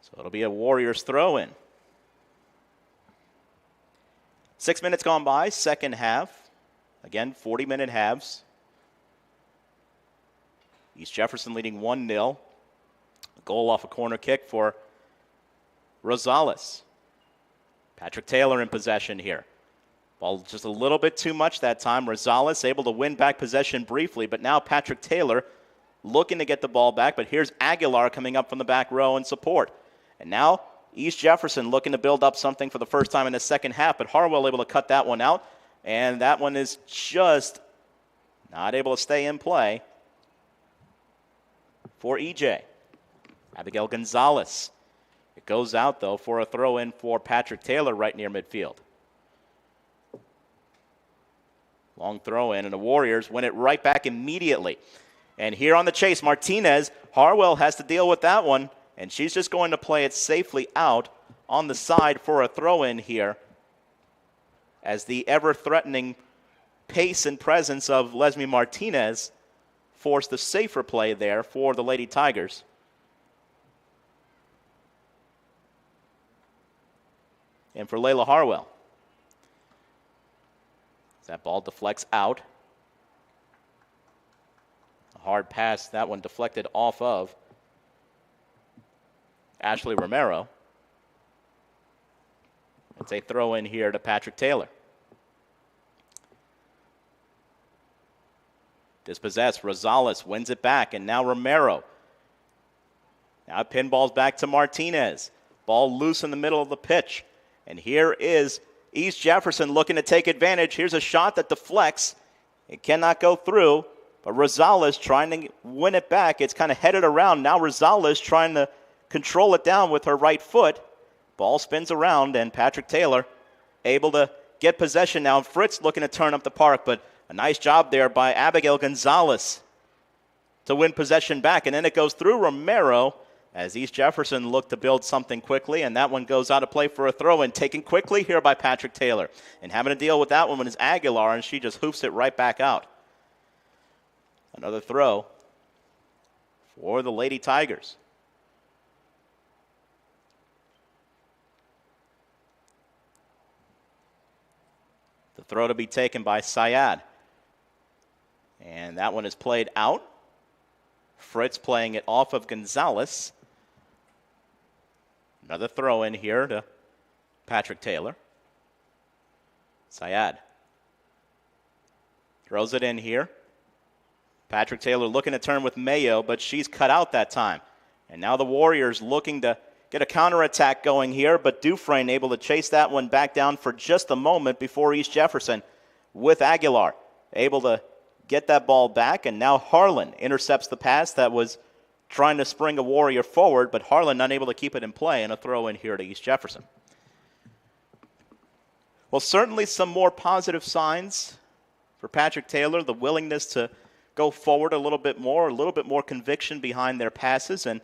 So it'll be a Warriors throw-in. 6 minutes gone by, second half. Again, 40-minute halves. East Jefferson leading 1-0. A goal off a corner kick for Rosales. Patrick Taylor in possession here. Ball just a little bit too much that time. Rosales able to win back possession briefly, but now Patrick Taylor looking to get the ball back, but here's Aguilar coming up from the back row in support. And now East Jefferson looking to build up something for the first time in the second half, but Harwell able to cut that one out, and that one is just not able to stay in play for EJ. Abigail Gonzalez. It goes out, though, for a throw-in for Patrick Taylor right near midfield. Long throw-in, and the Warriors win it right back immediately. And here on the chase, Martinez, Harwell has to deal with that one, and she's just going to play it safely out on the side for a throw-in here as the ever-threatening pace and presence of Leslie Martinez forced the safer play there for the Lady Tigers. And for Layla Harwell. That ball deflects out. A hard pass, that one deflected off of Ashley Romero. It's a throw in here to Patrick Taylor. Dispossessed, Rosales wins it back, and now Romero. Now pinballs back to Martinez. Ball loose in the middle of the pitch. And here is East Jefferson looking to take advantage. Here's a shot that deflects. It cannot go through, but Rosales trying to win it back. It's kind of headed around. Now Rosales trying to control it down with her right foot. Ball spins around, and Patrick Taylor able to get possession now. Fritz looking to turn up the park, but a nice job there by Abigail Gonzalez to win possession back. And then it goes through Romero as East Jefferson looked to build something quickly, and that one goes out of play for a throw-in, taken quickly here by Patrick Taylor. And having to deal with that one is Aguilar, and she just hoofs it right back out. Another throw for the Lady Tigers. The throw to be taken by Syed. And that one is played out. Fritz playing it off of Gonzalez. Another throw in here to Patrick Taylor. Syed throws it in here. Patrick Taylor looking to turn with Mayo, but she's cut out that time. And now the Warriors looking to get a counterattack going here, but Dufresne able to chase that one back down for just a moment before East Jefferson with Aguilar able to get that ball back, and now Harlan intercepts the pass that was trying to spring a Warrior forward, but Harlan unable to keep it in play, and a throw in here to East Jefferson. Well, certainly some more positive signs for Patrick Taylor, the willingness to go forward a little bit more conviction behind their passes, and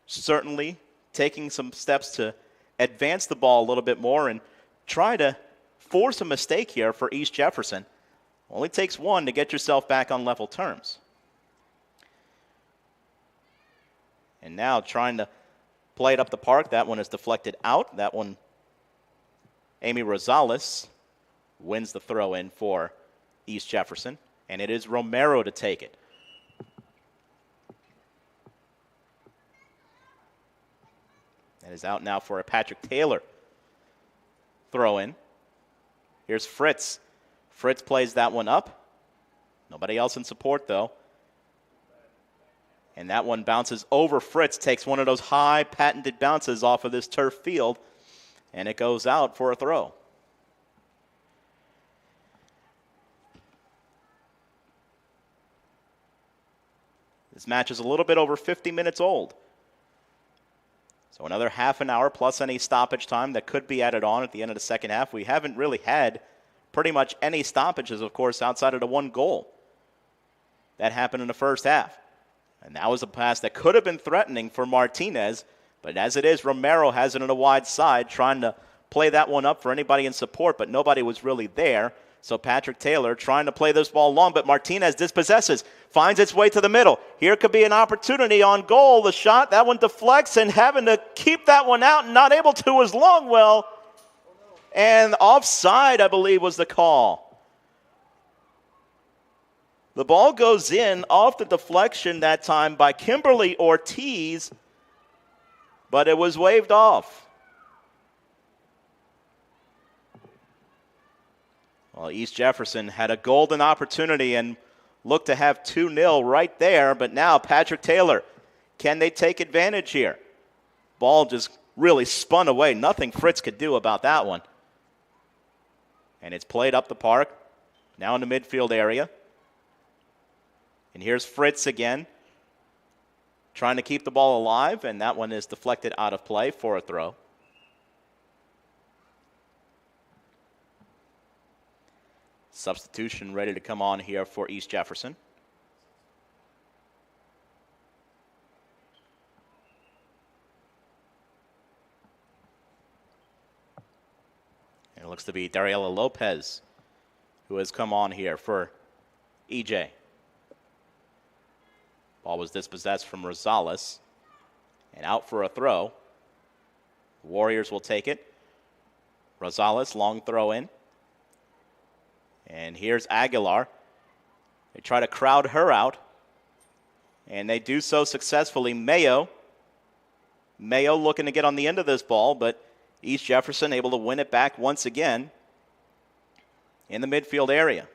certainly taking some steps to advance the ball a little bit more and try to force a mistake here for East Jefferson. Only takes one to get yourself back on level terms. And now trying to play it up the park. That one is deflected out. That one, Amy Rosales wins the throw in for East Jefferson. And it is Romero to take it. That is out now for a Patrick Taylor throw in. Here's Fritz. Fritz plays that one up. Nobody else in support, though. And that one bounces over Fritz, takes one of those high patented bounces off of this turf field, and it goes out for a throw. This match is a little bit over 50 minutes old. So another half an hour plus any stoppage time that could be added on at the end of the second half. We haven't really had pretty much any stoppages, of course, outside of the one goal. That happened in the first half. And that was a pass that could have been threatening for Martinez. But as it is, Romero has it on a wide side, trying to play that one up for anybody in support, but nobody was really there. So Patrick Taylor trying to play this ball long, but Martinez dispossesses, finds its way to the middle. Here could be an opportunity on goal. The shot, that one deflects, and having to keep that one out and not able to was Longwell. And offside, I believe, was the call. The ball goes in off the deflection that time by Kimberly Ortiz, but it was waved off. Well, East Jefferson had a golden opportunity and looked to have 2-0 right there, but now Patrick Taylor, can they take advantage here? Ball just really spun away. Nothing Fritz could do about that one. And it's played up the park, now in the midfield area. And here's Fritz again, trying to keep the ball alive, and that one is deflected out of play for a throw. Substitution ready to come on here for East Jefferson. And it looks to be Dariela Lopez who has come on here for EJ. Ball was dispossessed from Rosales and out for a throw. The Warriors will take it. Rosales, long throw in. And here's Aguilar. They try to crowd her out, and they do so successfully. Mayo looking to get on the end of this ball, but East Jefferson able to win it back once again in the midfield area.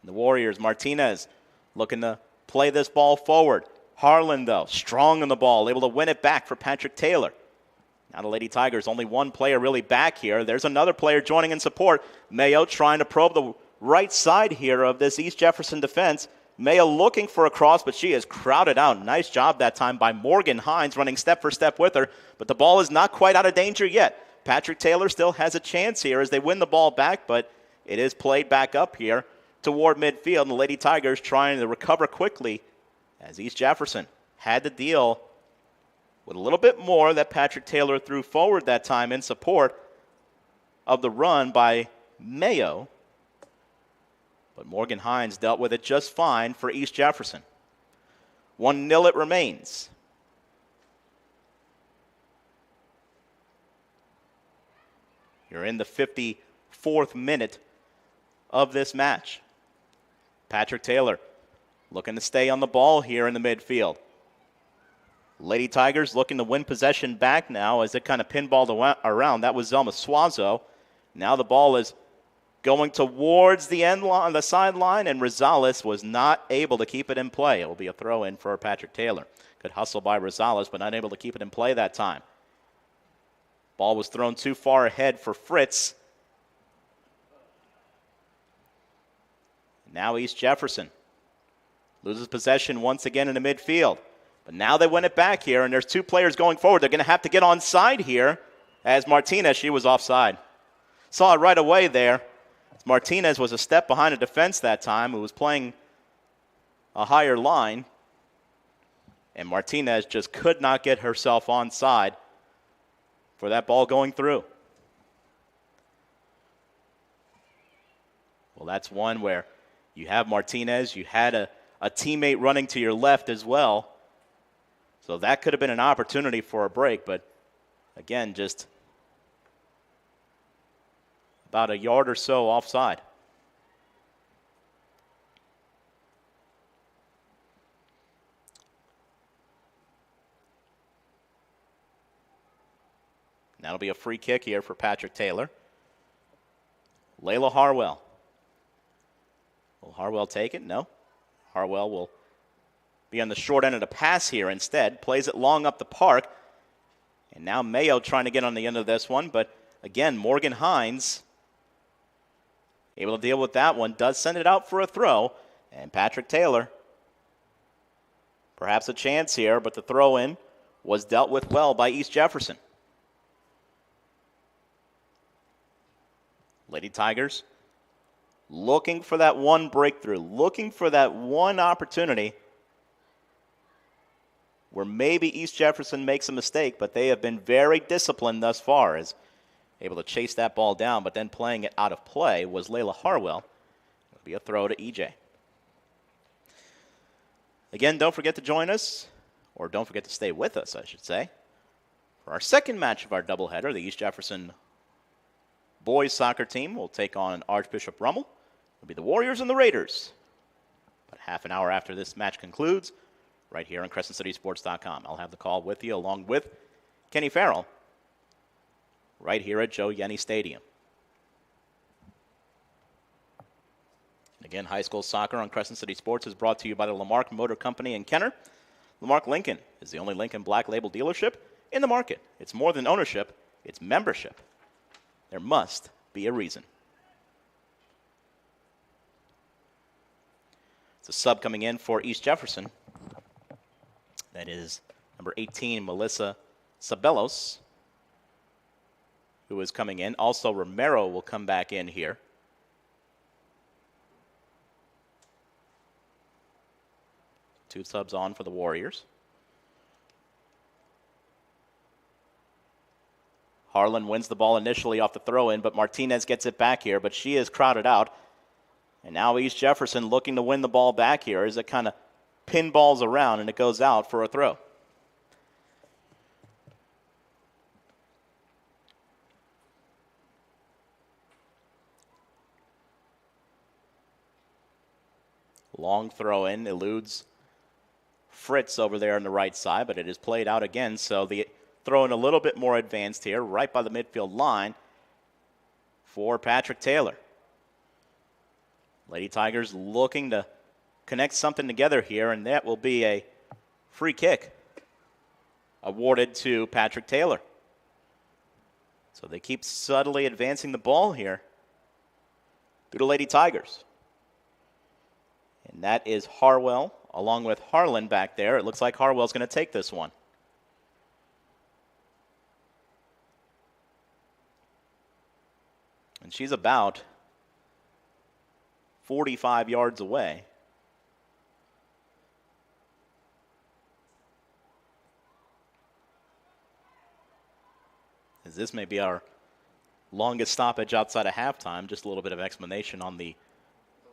The Warriors, Martinez looking to play this ball forward. Harlan, though, strong on the ball, able to win it back for Patrick Taylor. Now the Lady Tigers, only one player really back here. There's another player joining in support. Mayo trying to probe the right side here of this East Jefferson defense. Mayo looking for a cross, but she is crowded out. Nice job that time by Morgan Hines, running step for step with her. But the ball is not quite out of danger yet. Patrick Taylor still has a chance here as they win the ball back, but it is played back up here toward midfield. And the Lady Tigers trying to recover quickly as East Jefferson had to deal with a little bit more that Patrick Taylor threw forward that time in support of the run by Mayo. But Morgan Hines dealt with it just fine for East Jefferson. 1-0 it remains. You're in the 54th minute of this match. Patrick Taylor looking to stay on the ball here in the midfield. Lady Tigers looking to win possession back now as it kind of pinballed around. That was Zelma Suazo. Now the ball is going towards the end line, the sideline, and Rosales was not able to keep it in play. It will be a throw-in for Patrick Taylor. Good hustle by Rosales, but not able to keep it in play that time. Ball was thrown too far ahead for Fritz. Now East Jefferson loses possession once again in the midfield. But now they win it back here, and there's two players going forward. They're going to have to get onside here as Martinez, she was offside. Saw it right away there. Martinez was a step behind the defense that time, who was playing a higher line. And Martinez just could not get herself onside for that ball going through. Well, that's one where you have Martinez. You had a teammate running to your left as well. So that could have been an opportunity for a break. But, again, just about a yard or so offside. That'll be a free kick here for Patrick Taylor. Layla Harwell. Will Harwell take it? No. Harwell will be on the short end of the pass here instead. Plays it long up the park. And now Mayo trying to get on the end of this one. But, again, Morgan Hines able to deal with that one. Does send it out for a throw. And Patrick Taylor, perhaps a chance here, but the throw-in was dealt with well by East Jefferson. Lady Tigers looking for that one breakthrough, looking for that one opportunity where maybe East Jefferson makes a mistake, but they have been very disciplined thus far as able to chase that ball down, but then playing it out of play was Layla Harwell. It'll be a throw to EJ. Again, don't forget to join us, or don't forget to stay with us, I should say, for our second match of our doubleheader. The East Jefferson boys soccer team will take on Archbishop Rummel. It'll be the Warriors and the Raiders. About half an hour after this match concludes, right here on CrescentCitySports.com. I'll have the call with you along with Kenny Farrell right here at Joe Yenny Stadium. And again, high school soccer on Crescent City Sports is brought to you by the Lamarck Motor Company in Kenner. Lamarck Lincoln is the only Lincoln Black Label dealership in the market. It's more than ownership, it's membership. There must be a reason. It's a sub coming in for East Jefferson. That is number 18, Melissa Sabelos, who is coming in. Also, Romero will come back in here. Two subs on for the Warriors. Harlan wins the ball initially off the throw-in, but Martinez gets it back here, but she is crowded out. And now East Jefferson looking to win the ball back here as it kind of pinballs around and it goes out for a throw. Long throw in, eludes Fritz over there on the right side, but it is played out again. So the throw in a little bit more advanced here, right by the midfield line for Patrick Taylor. Lady Tigers looking to connect something together here, and that will be a free kick awarded to Patrick Taylor. So they keep subtly advancing the ball here through the Lady Tigers. And that is Harwell along with Harlan back there. It looks like Harwell's going to take this one. And she's about 45 yards away. As this may be our longest stoppage outside of halftime. Just a little bit of explanation on the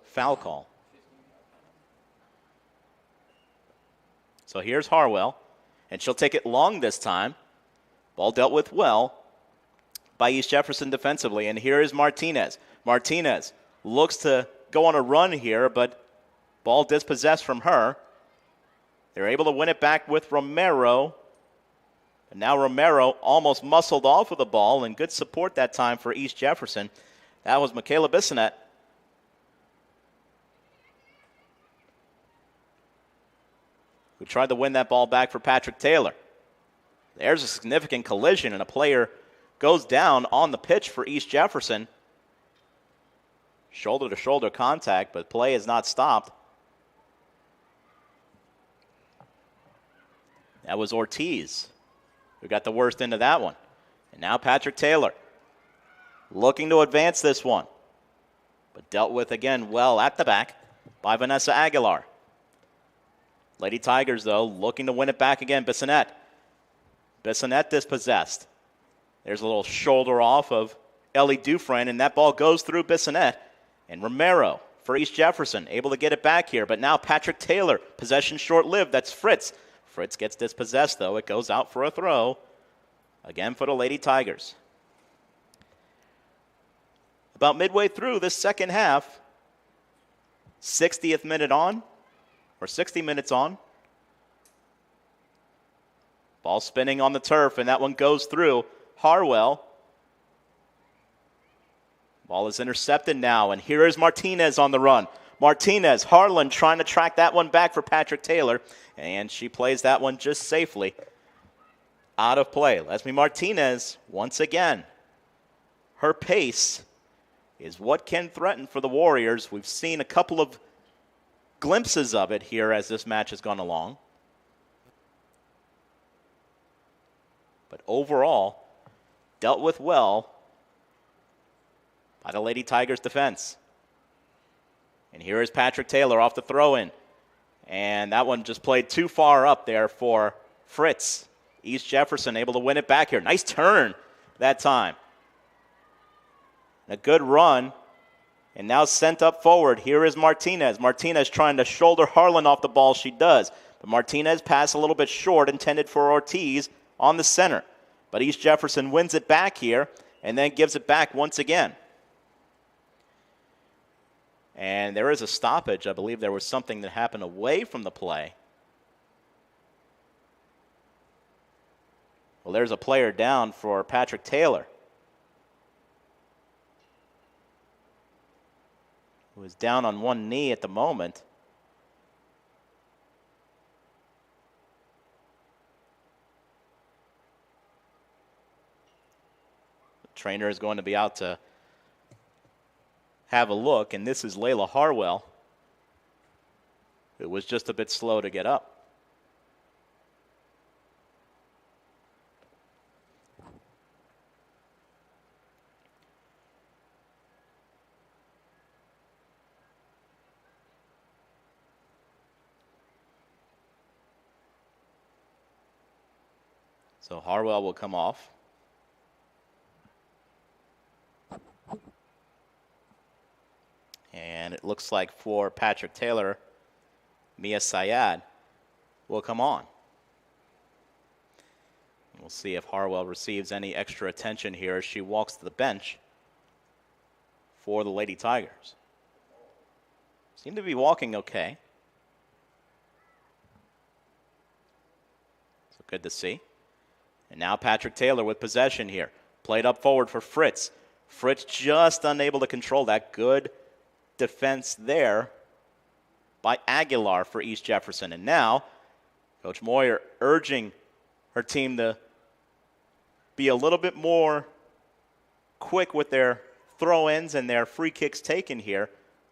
foul call. So here's Harwell, and she'll take it long this time. Ball dealt with well by East Jefferson defensively, and here is Martinez. Martinez looks to go on a run here, but ball dispossessed from her. They're able to win it back with Romero. And now Romero almost muscled off of the ball, and good support that time for East Jefferson. That was Michaela Bissonette. Who tried to win that ball back for Patrick Taylor. There's a significant collision, and a player goes down on the pitch for East Jefferson. Shoulder-to-shoulder contact, but play is not stopped. That was Ortiz who got the worst end of that one. And now Patrick Taylor looking to advance this one, but dealt with again well at the back by Vanessa Aguilar. Lady Tigers, though, looking to win it back again. Bissonette. Bissonette dispossessed. There's a little shoulder off of Ellie Dufresne, and that ball goes through Bissonette. And Romero for East Jefferson, able to get it back here. But now Patrick Taylor, possession short-lived. That's Fritz. Fritz gets dispossessed, though. It goes out for a throw. Again for the Lady Tigers. About midway through this second half, 60th minute on, or 60 minutes on. Ball spinning on the turf, and that one goes through Harwell. Ball is intercepted now, and here is Martinez on the run. Martinez, Harlan trying to track that one back for Patrick Taylor, and she plays that one just safely out of play. Leslie Martinez, once again, her pace is what can threaten for the Warriors. We've seen a couple of glimpses of it here as this match has gone along. But overall, dealt with well by the Lady Tigers defense. And here is Patrick Taylor off the throw-in. And that one just played too far up there for Fritz. East Jefferson able to win it back here. Nice turn that time. A good run. And now sent up forward. Here is Martinez. Martinez trying to shoulder Harlan off the ball. She does. But Martinez passed a little bit short, intended for Ortiz on the center. But East Jefferson wins it back here and then gives it back once again. And there is a stoppage. I believe there was something that happened away from the play. Well, there's a player down for Patrick Taylor, who is down on one knee at the moment. The trainer is going to be out to have a look, and this is Layla Harwell, who was just a bit slow to get up. So Harwell will come off. And it looks like for Patrick Taylor, Mia Syed will come on. We'll see if Harwell receives any extra attention here as she walks to the bench for the Lady Tigers. Seem to be walking okay. So good to see. And now Patrick Taylor with possession here. Played up forward for Fritz. Fritz just unable to control that. Good defense there by Aguilar for East Jefferson. And now Coach Moyer urging her team to be a little bit more quick with their throw-ins and their free kicks taken here.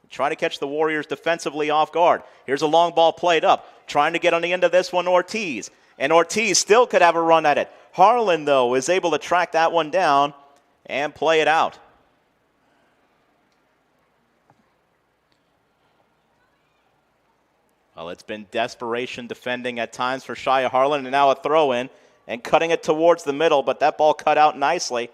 Try to catch the Warriors defensively off guard. Here's a long ball played up. Trying to get on the end of this one, Ortiz. And Ortiz still could have a run at it. Harlan, though, is able to track that one down and play it out. Well, it's been desperation defending at times for Shia Harlan, and now a throw-in and cutting it towards the middle, but that ball cut out nicely.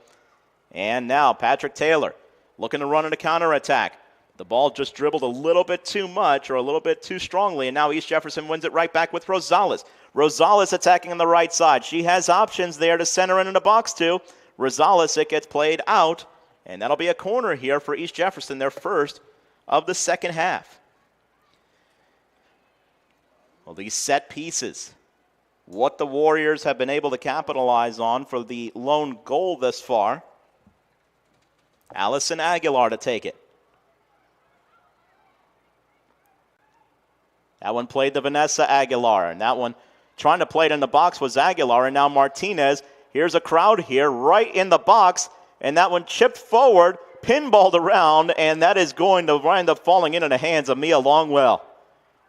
And now Patrick Taylor looking to run in a counterattack. The ball just dribbled a little bit too much or a little bit too strongly, and now East Jefferson wins it right back with Rosales. Rosales attacking on the right side. She has options there to center in the box too. Rosales, it gets played out, and that'll be a corner here for East Jefferson, their first of the second half. Well, these set pieces, what the Warriors have been able to capitalize on for the lone goal thus far. Allison Aguilar to take it. That one played to Vanessa Aguilar, and that one trying to play it in the box was Aguilar, and now Martinez. Here's a crowd here right in the box, and that one chipped forward, pinballed around, and that is going to wind up falling into the hands of Mia Longwell.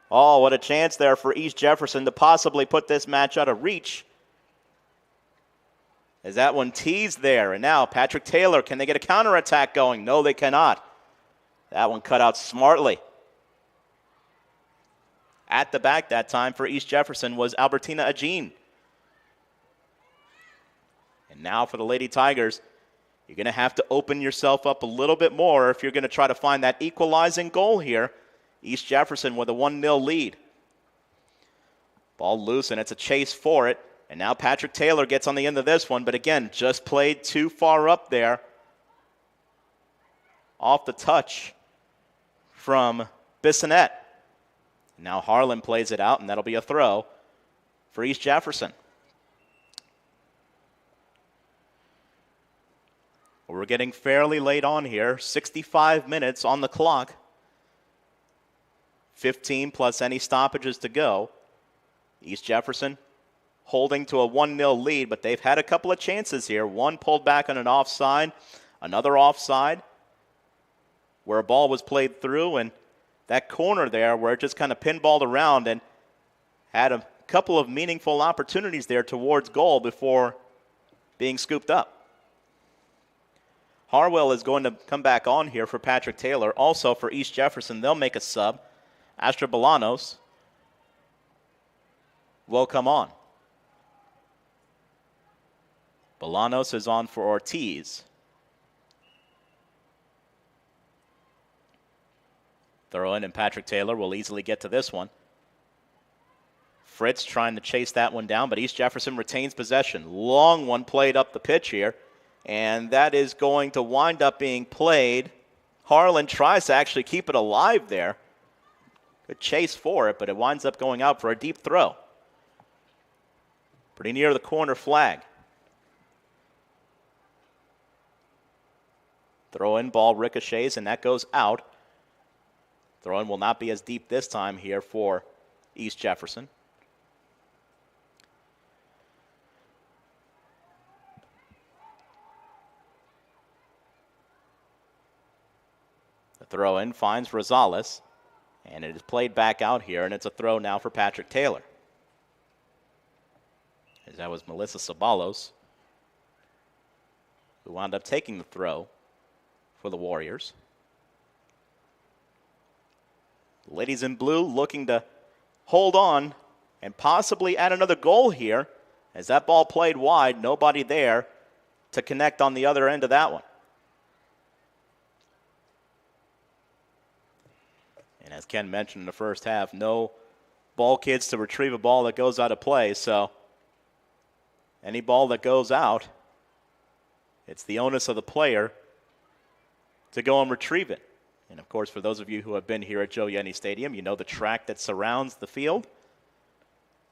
Oh, what a chance there for East Jefferson to possibly put this match out of reach. As that one teased there, and now Patrick Taylor, can they get a counterattack going? No, they cannot. That one cut out smartly. At the back that time for East Jefferson was Albertina Agin. And now for the Lady Tigers, you're going to have to open yourself up a little bit more if you're going to try to find that equalizing goal here. East Jefferson with a 1-0 lead. Ball loose, and it's a chase for it. And now Patrick Taylor gets on the end of this one, but again, just played too far up there. Off the touch from Bissonette. Now Harlan plays it out, and that'll be a throw for East Jefferson. We're getting fairly late on here. 65 minutes on the clock. 15 plus any stoppages to go. East Jefferson holding to a 1-0 lead, but they've had a couple of chances here. One pulled back on an offside, another offside where a ball was played through, and that corner there where it just kind of pinballed around and had a couple of meaningful opportunities there towards goal before being scooped up. Harwell is going to come back on here for Patrick Taylor. Also for East Jefferson, they'll make a sub. Astra Bolanos will come on. Bolanos is on for Ortiz. Throw in, and Patrick Taylor will easily get to this one. Fritz trying to chase that one down, but East Jefferson retains possession. Long one played up the pitch here, and that is going to wind up being played. Harlan tries to actually keep it alive there. Good chase for it, but it winds up going out for a deep throw. Pretty near the corner flag. Throw in, ball ricochets, and that goes out. Throw in will not be as deep this time here for East Jefferson. The throw in finds Rosales, and it is played back out here, and it's a throw now for Patrick Taylor. As that was Melissa Sabalos, who wound up taking the throw for the Warriors. Ladies in blue looking to hold on and possibly add another goal here. As that ball played wide, nobody there to connect on the other end of that one. And as Ken mentioned in the first half, no ball kids to retrieve a ball that goes out of play. So any ball that goes out, it's the onus of the player to go and retrieve it. And, of course, for those of you who have been here at Joe Yenny Stadium, you know the track that surrounds the field.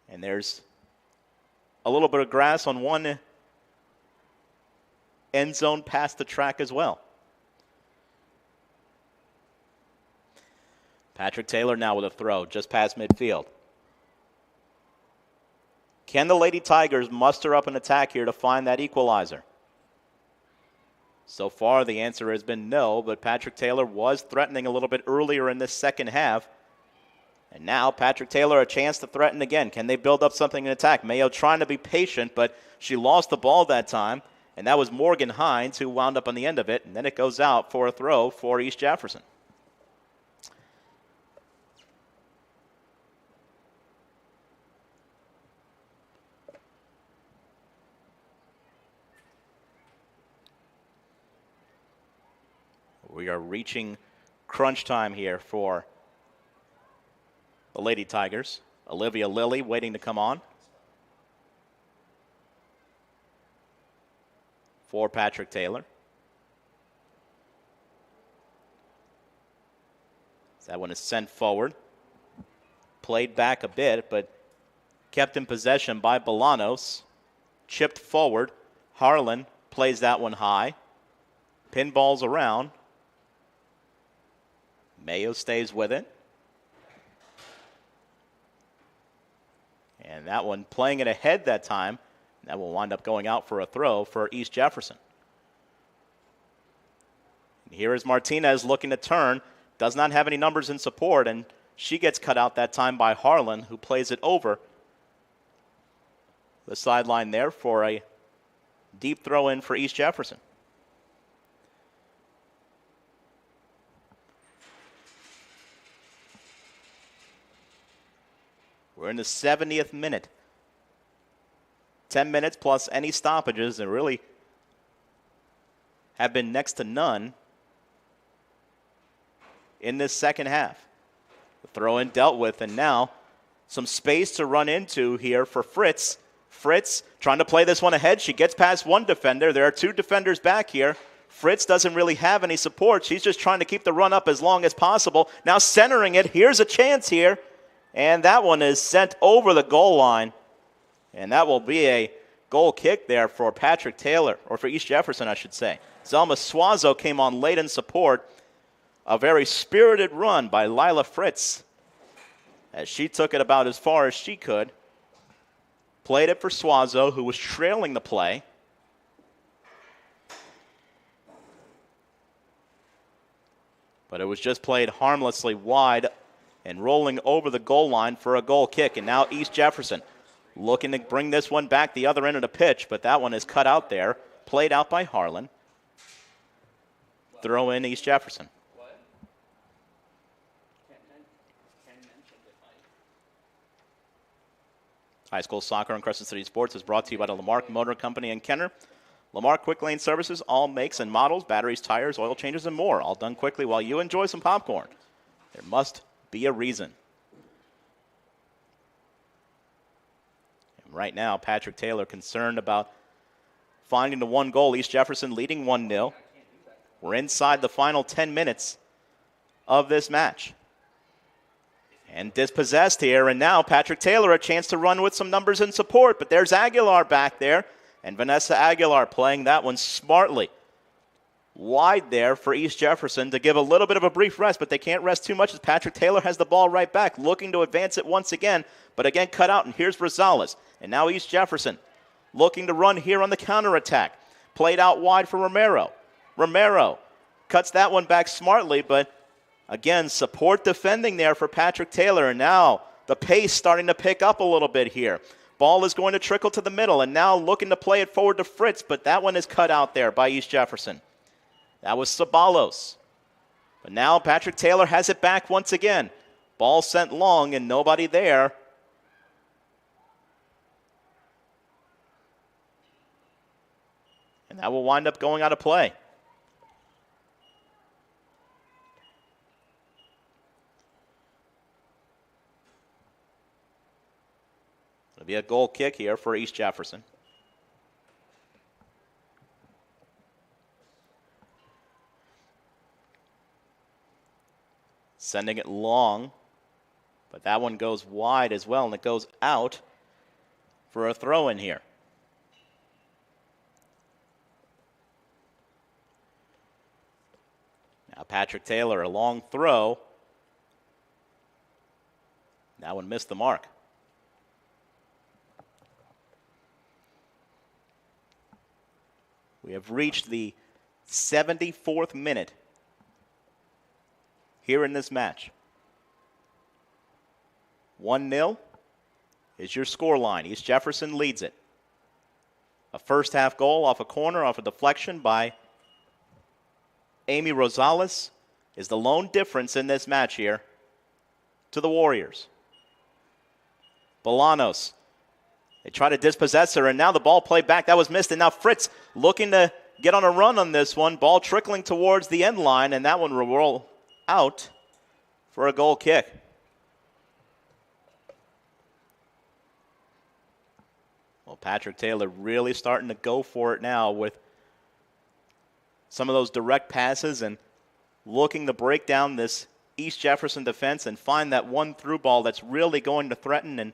And there's a little bit of grass on one end zone past the track as well. Patrick Taylor now with a throw just past midfield. Can the Lady Tigers muster up an attack here to find that equalizer? So far, the answer has been no, but Patrick Taylor was threatening a little bit earlier in this second half. And now Patrick Taylor a chance to threaten again. Can they build up something in attack? Mayo trying to be patient, but she lost the ball that time. And that was Morgan Hines who wound up on the end of it. And then it goes out for a throw for East Jefferson. We are reaching crunch time here for the Lady Tigers. Olivia Lilly waiting to come on for Patrick Taylor. That one is sent forward. Played back a bit, but kept in possession by Bolanos. Chipped forward. Harlan plays that one high. Pinballs around. Mayo stays with it. And that one playing it ahead that time. That will wind up going out for a throw for East Jefferson. And here is Martinez looking to turn. Does not have any numbers in support, and she gets cut out that time by Harlan, who plays it over the sideline there for a deep throw in for East Jefferson. We're in the 70th minute. 10 minutes plus any stoppages, and really have been next to none in this second half. The throw-in dealt with, and now some space to run into here for Fritz. Fritz trying to play this one ahead. She gets past one defender. There are two defenders back here. Fritz doesn't really have any support. She's just trying to keep the run up as long as possible. Now centering it. Here's a chance here. And that one is sent over the goal line. And that will be a goal kick there for Patrick Taylor, or for East Jefferson, I should say. Zelma Suazo came on late in support. A very spirited run by Lila Fritz, as she took it about as far as she could. Played it for Suazo, who was trailing the play. But it was just played harmlessly wide and rolling over the goal line for a goal kick. And now East Jefferson looking to bring this one back the other end of the pitch, but that one is cut out there. Played out by Harlan. Throw in East Jefferson. High school soccer on Crescent City Sports is brought to you by the Lamarck Motor Company in Kenner. Lamarck Quick Lane Services, all makes and models, batteries, tires, oil changes, and more. All done quickly while you enjoy some popcorn. There must be a reason. And right now, Patrick Taylor concerned about finding the one goal. East Jefferson leading 1-0. We're inside the final 10 minutes of this match. And dispossessed here, and now Patrick Taylor a chance to run with some numbers in support, but there's Aguilar back there, and Vanessa Aguilar playing that one smartly. Wide there for East Jefferson to give a little bit of a brief rest, but they can't rest too much as Patrick Taylor has the ball right back, looking to advance it once again, but again cut out, and here's Rosales. And now East Jefferson looking to run here on the counterattack. Played out wide for Romero. Romero cuts that one back smartly, but again, support defending there for Patrick Taylor, and now the pace starting to pick up a little bit here. Ball is going to trickle to the middle, and now looking to play it forward to Fritz, but that one is cut out there by East Jefferson. That was Sabalos. But now Patrick Taylor has it back once again. Ball sent long and nobody there. And that will wind up going out of play. It'll be a goal kick here for East Jefferson. Sending it long, but that one goes wide as well, and it goes out for a throw in here. Now Patrick Taylor, a long throw. That one missed the mark. We have reached the 74th minute here in this match. 1-0 is your scoreline. East Jefferson leads it. A first half goal off a corner, off a deflection by Amy Rosales is the lone difference in this match here to the Warriors. Bolanos, they try to dispossess her, and now the ball played back. That was missed, and now Fritz looking to get on a run on this one. Ball trickling towards the end line, and that one will roll out for a goal kick. Well, Patrick Taylor really starting to go for it now with some of those direct passes and looking to break down this East Jefferson defense and find that one through ball that's really going to threaten and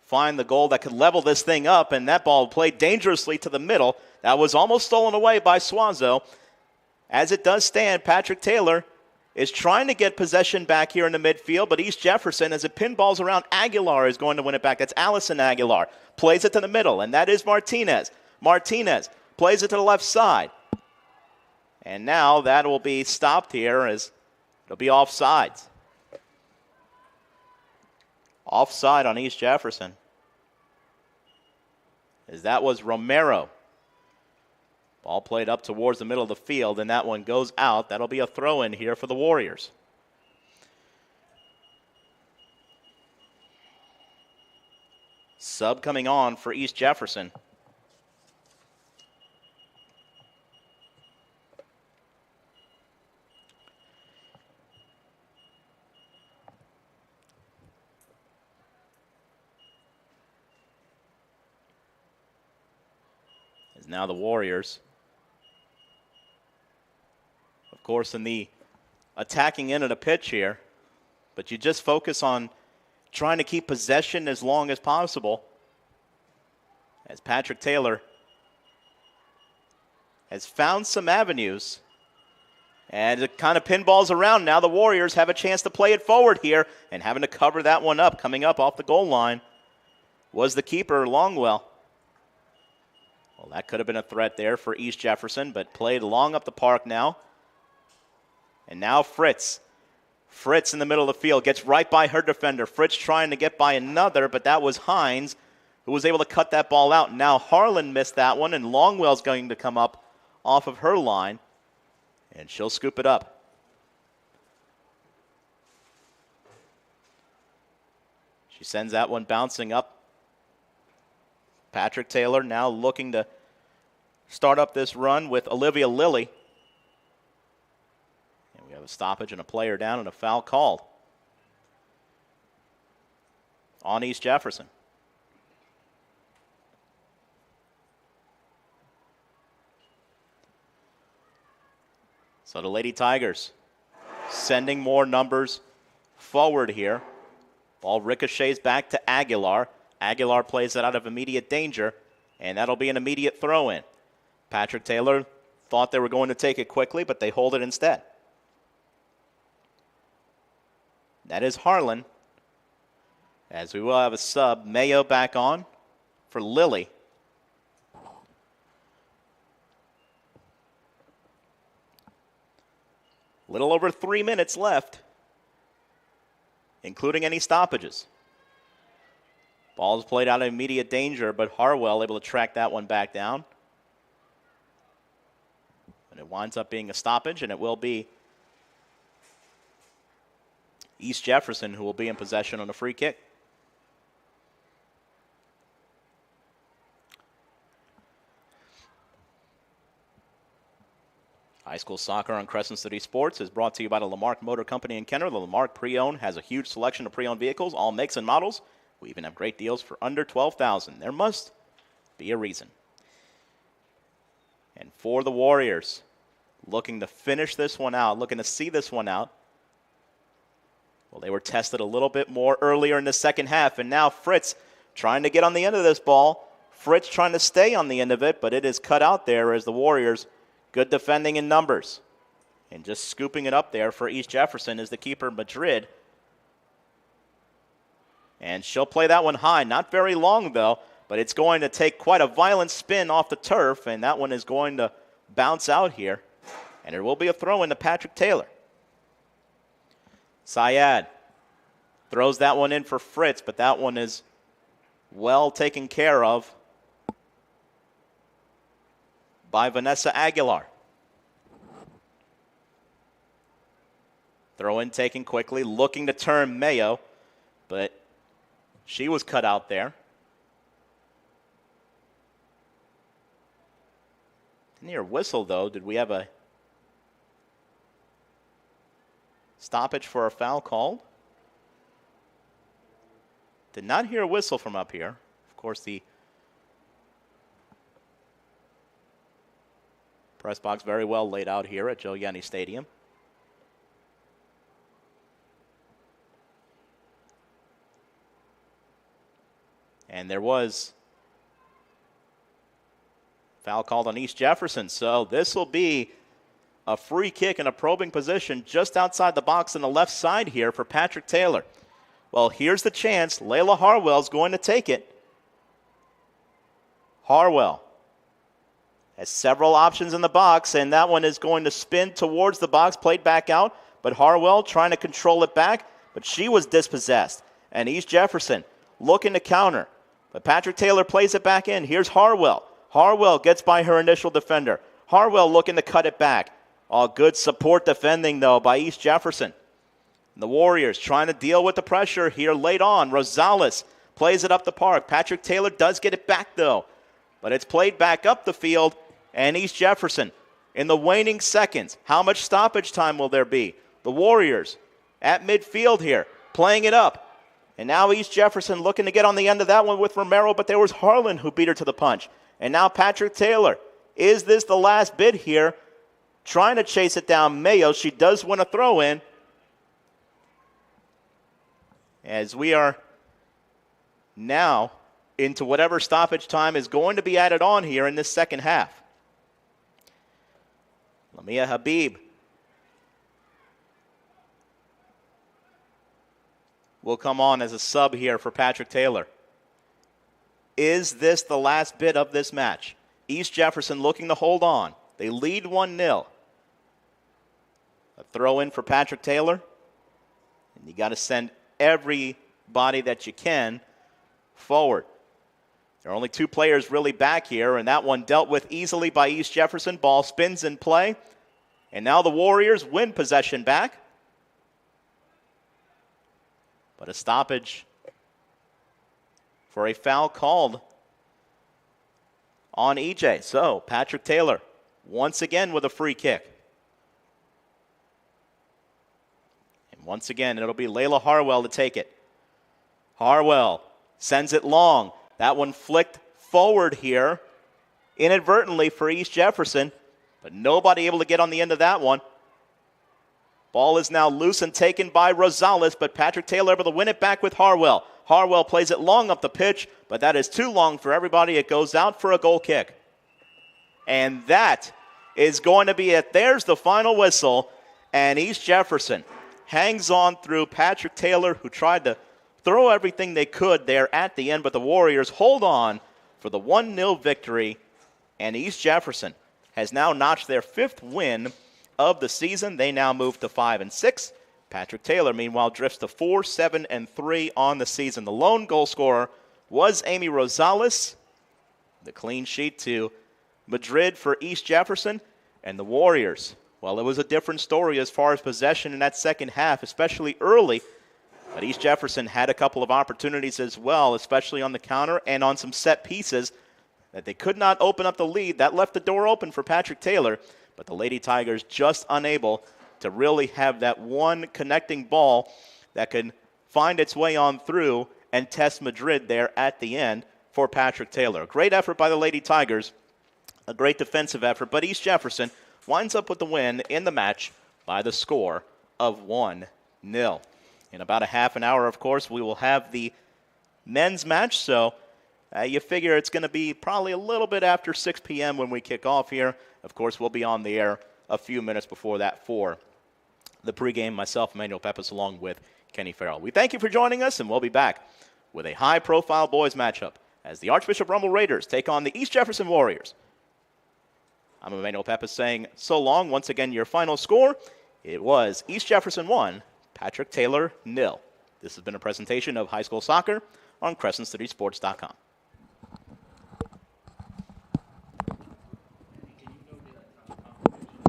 find the goal that could level this thing up. And that ball played dangerously to the middle. That was almost stolen away by Suazo. As it does stand, Patrick Taylor is trying to get possession back here in the midfield, but East Jefferson, as it pinballs around, Aguilar is going to win it back. That's Allison Aguilar. Plays it to the middle, and that is Martinez. Martinez plays it to the left side. And now that will be stopped here as it'll be offsides. Offside on East Jefferson. As that was Romero. Ball played up towards the middle of the field, and that one goes out. That'll be a throw-in here for the Warriors. Sub coming on for East Jefferson. As now the Warriors, of course, in the attacking end of the pitch here, but you just focus on trying to keep possession as long as possible, as Patrick Taylor has found some avenues, and it kind of pinballs around. Now the Warriors have a chance to play it forward here, and having to cover that one up, coming up off the goal line, was the keeper, Longwell. Well, that could have been a threat there for East Jefferson, but played long up the park now. And now Fritz. Fritz in the middle of the field gets right by her defender. Fritz trying to get by another, but that was Hines who was able to cut that ball out. Now Harlan missed that one, and Longwell's going to come up off of her line, and she'll scoop it up. She sends that one bouncing up. Patrick Taylor now looking to start up this run with Olivia Lilly. And we have a stoppage and a player down and a foul called on East Jefferson. So the Lady Tigers sending more numbers forward here. Ball ricochets back to Aguilar. Aguilar plays it out of immediate danger, and that'll be an immediate throw-in. Patrick Taylor thought they were going to take it quickly, but they hold it instead. That is Harlan, as we will have a sub. Mayo back on for Lilly. Little over 3 minutes left, including any stoppages. Ball's played out of immediate danger, but Harwell able to track that one back down. And it winds up being a stoppage, and it will be East Jefferson who will be in possession on a free kick. High school soccer on Crescent City Sports is brought to you by the Lamarck Motor Company in Kenner. The Lamarck Pre-Owned has a huge selection of pre-owned vehicles, all makes and models. We even have great deals for under $12,000. There must be a reason. And for the Warriors, looking to finish this one out, looking to see this one out. Well, they were tested a little bit more earlier in the second half, and now Fritz trying to get on the end of this ball. Fritz trying to stay on the end of it, but it is cut out there as the Warriors, good defending in numbers. And just scooping it up there for East Jefferson is the keeper, Madrid. And she'll play that one high. Not very long, though. but it's going to take quite a violent spin off the turf, and that one is going to bounce out here, and there will be a throw into Patrick Taylor. Syed throws that one in for Fritz, but that one is well taken care of by Vanessa Aguilar. Throw in taken quickly, looking to turn Mayo, but she was cut out there. Didn't hear a whistle, though. Did we have a stoppage for a foul called? Did not hear a whistle from up here. Of course, the press box very well laid out here at Joe Yanni Stadium. And there was foul called on East Jefferson. So this will be a free kick in a probing position just outside the box on the left side here for Patrick Taylor. Well, here's the chance. Layla Harwell's going to take it. Harwell has several options in the box, and that one is going to spin towards the box, played back out. But Harwell trying to control it back, but she was dispossessed. And East Jefferson looking to counter. But Patrick Taylor plays it back in. Here's Harwell. Harwell gets by her initial defender. Harwell looking to cut it back. All good support defending, though, by East Jefferson. The Warriors trying to deal with the pressure here late on. Rosales plays it up the park. Patrick Taylor does get it back, though. But it's played back up the field. And East Jefferson in the waning seconds. How much stoppage time will there be? The Warriors at midfield here, playing it up. And now East Jefferson looking to get on the end of that one with Romero, but there was Harlan who beat her to the punch. And now Patrick Taylor. Is this the last bid here? Trying to chase it down Mayo. She does win a throw in. As we are now into whatever stoppage time is going to be added on here in this second half. Lamia Habib will come on as a sub here for Patrick Taylor. Is this the last bit of this match? East Jefferson looking to hold on. They lead 1-0. A throw in for Patrick Taylor. And you got to send everybody that you can forward. There are only two players really back here, and that one dealt with easily by East Jefferson. Ball spins in play. And now the Warriors win possession back. But a stoppage for a foul called on EJ. So Patrick Taylor once again with a free kick. And once again, it'll be Layla Harwell to take it. Harwell sends it long. That one flicked forward here inadvertently for East Jefferson, but nobody able to get on the end of that one. Ball is now loose and taken by Rosales, but Patrick Taylor able to win it back with Harwell. Harwell plays it long up the pitch, but that is too long for everybody. It goes out for a goal kick. And that is going to be it. There's the final whistle, and East Jefferson hangs on through Patrick Taylor, who tried to throw everything they could there at the end, but the Warriors hold on for the 1-0 victory, and East Jefferson has now notched their fifth win of the season. They now move to 5-6. Patrick Taylor, meanwhile, drifts to 4-7-3 on the season. The lone goal scorer was Amy Rosales. The clean sheet to Madrid for East Jefferson. And the Warriors, well, it was a different story as far as possession in that second half, especially early. But East Jefferson had a couple of opportunities as well, especially on the counter and on some set pieces that they could not open up the lead. That left the door open for Patrick Taylor. But the Lady Tigers just unable to really have that one connecting ball that could find its way on through and test Madrid there at the end for Patrick Taylor. A great effort by the Lady Tigers, a great defensive effort, but East Jefferson winds up with the win in the match by the score of 1-0. In about a half an hour, of course, we will have the men's match, so you figure it's going to be probably a little bit after 6 p.m. when we kick off here. Of course, we'll be on the air a few minutes before that for the pregame. Myself, Emmanuel Peppers, along with Kenny Farrell. We thank you for joining us, and we'll be back with a high-profile boys matchup as the Archbishop Rummel Raiders take on the East Jefferson Warriors. I'm Emmanuel Pepis saying so long. Once again, your final score, it was East Jefferson 1, Patrick Taylor 0. This has been a presentation of high school soccer on CrescentCitySports.com.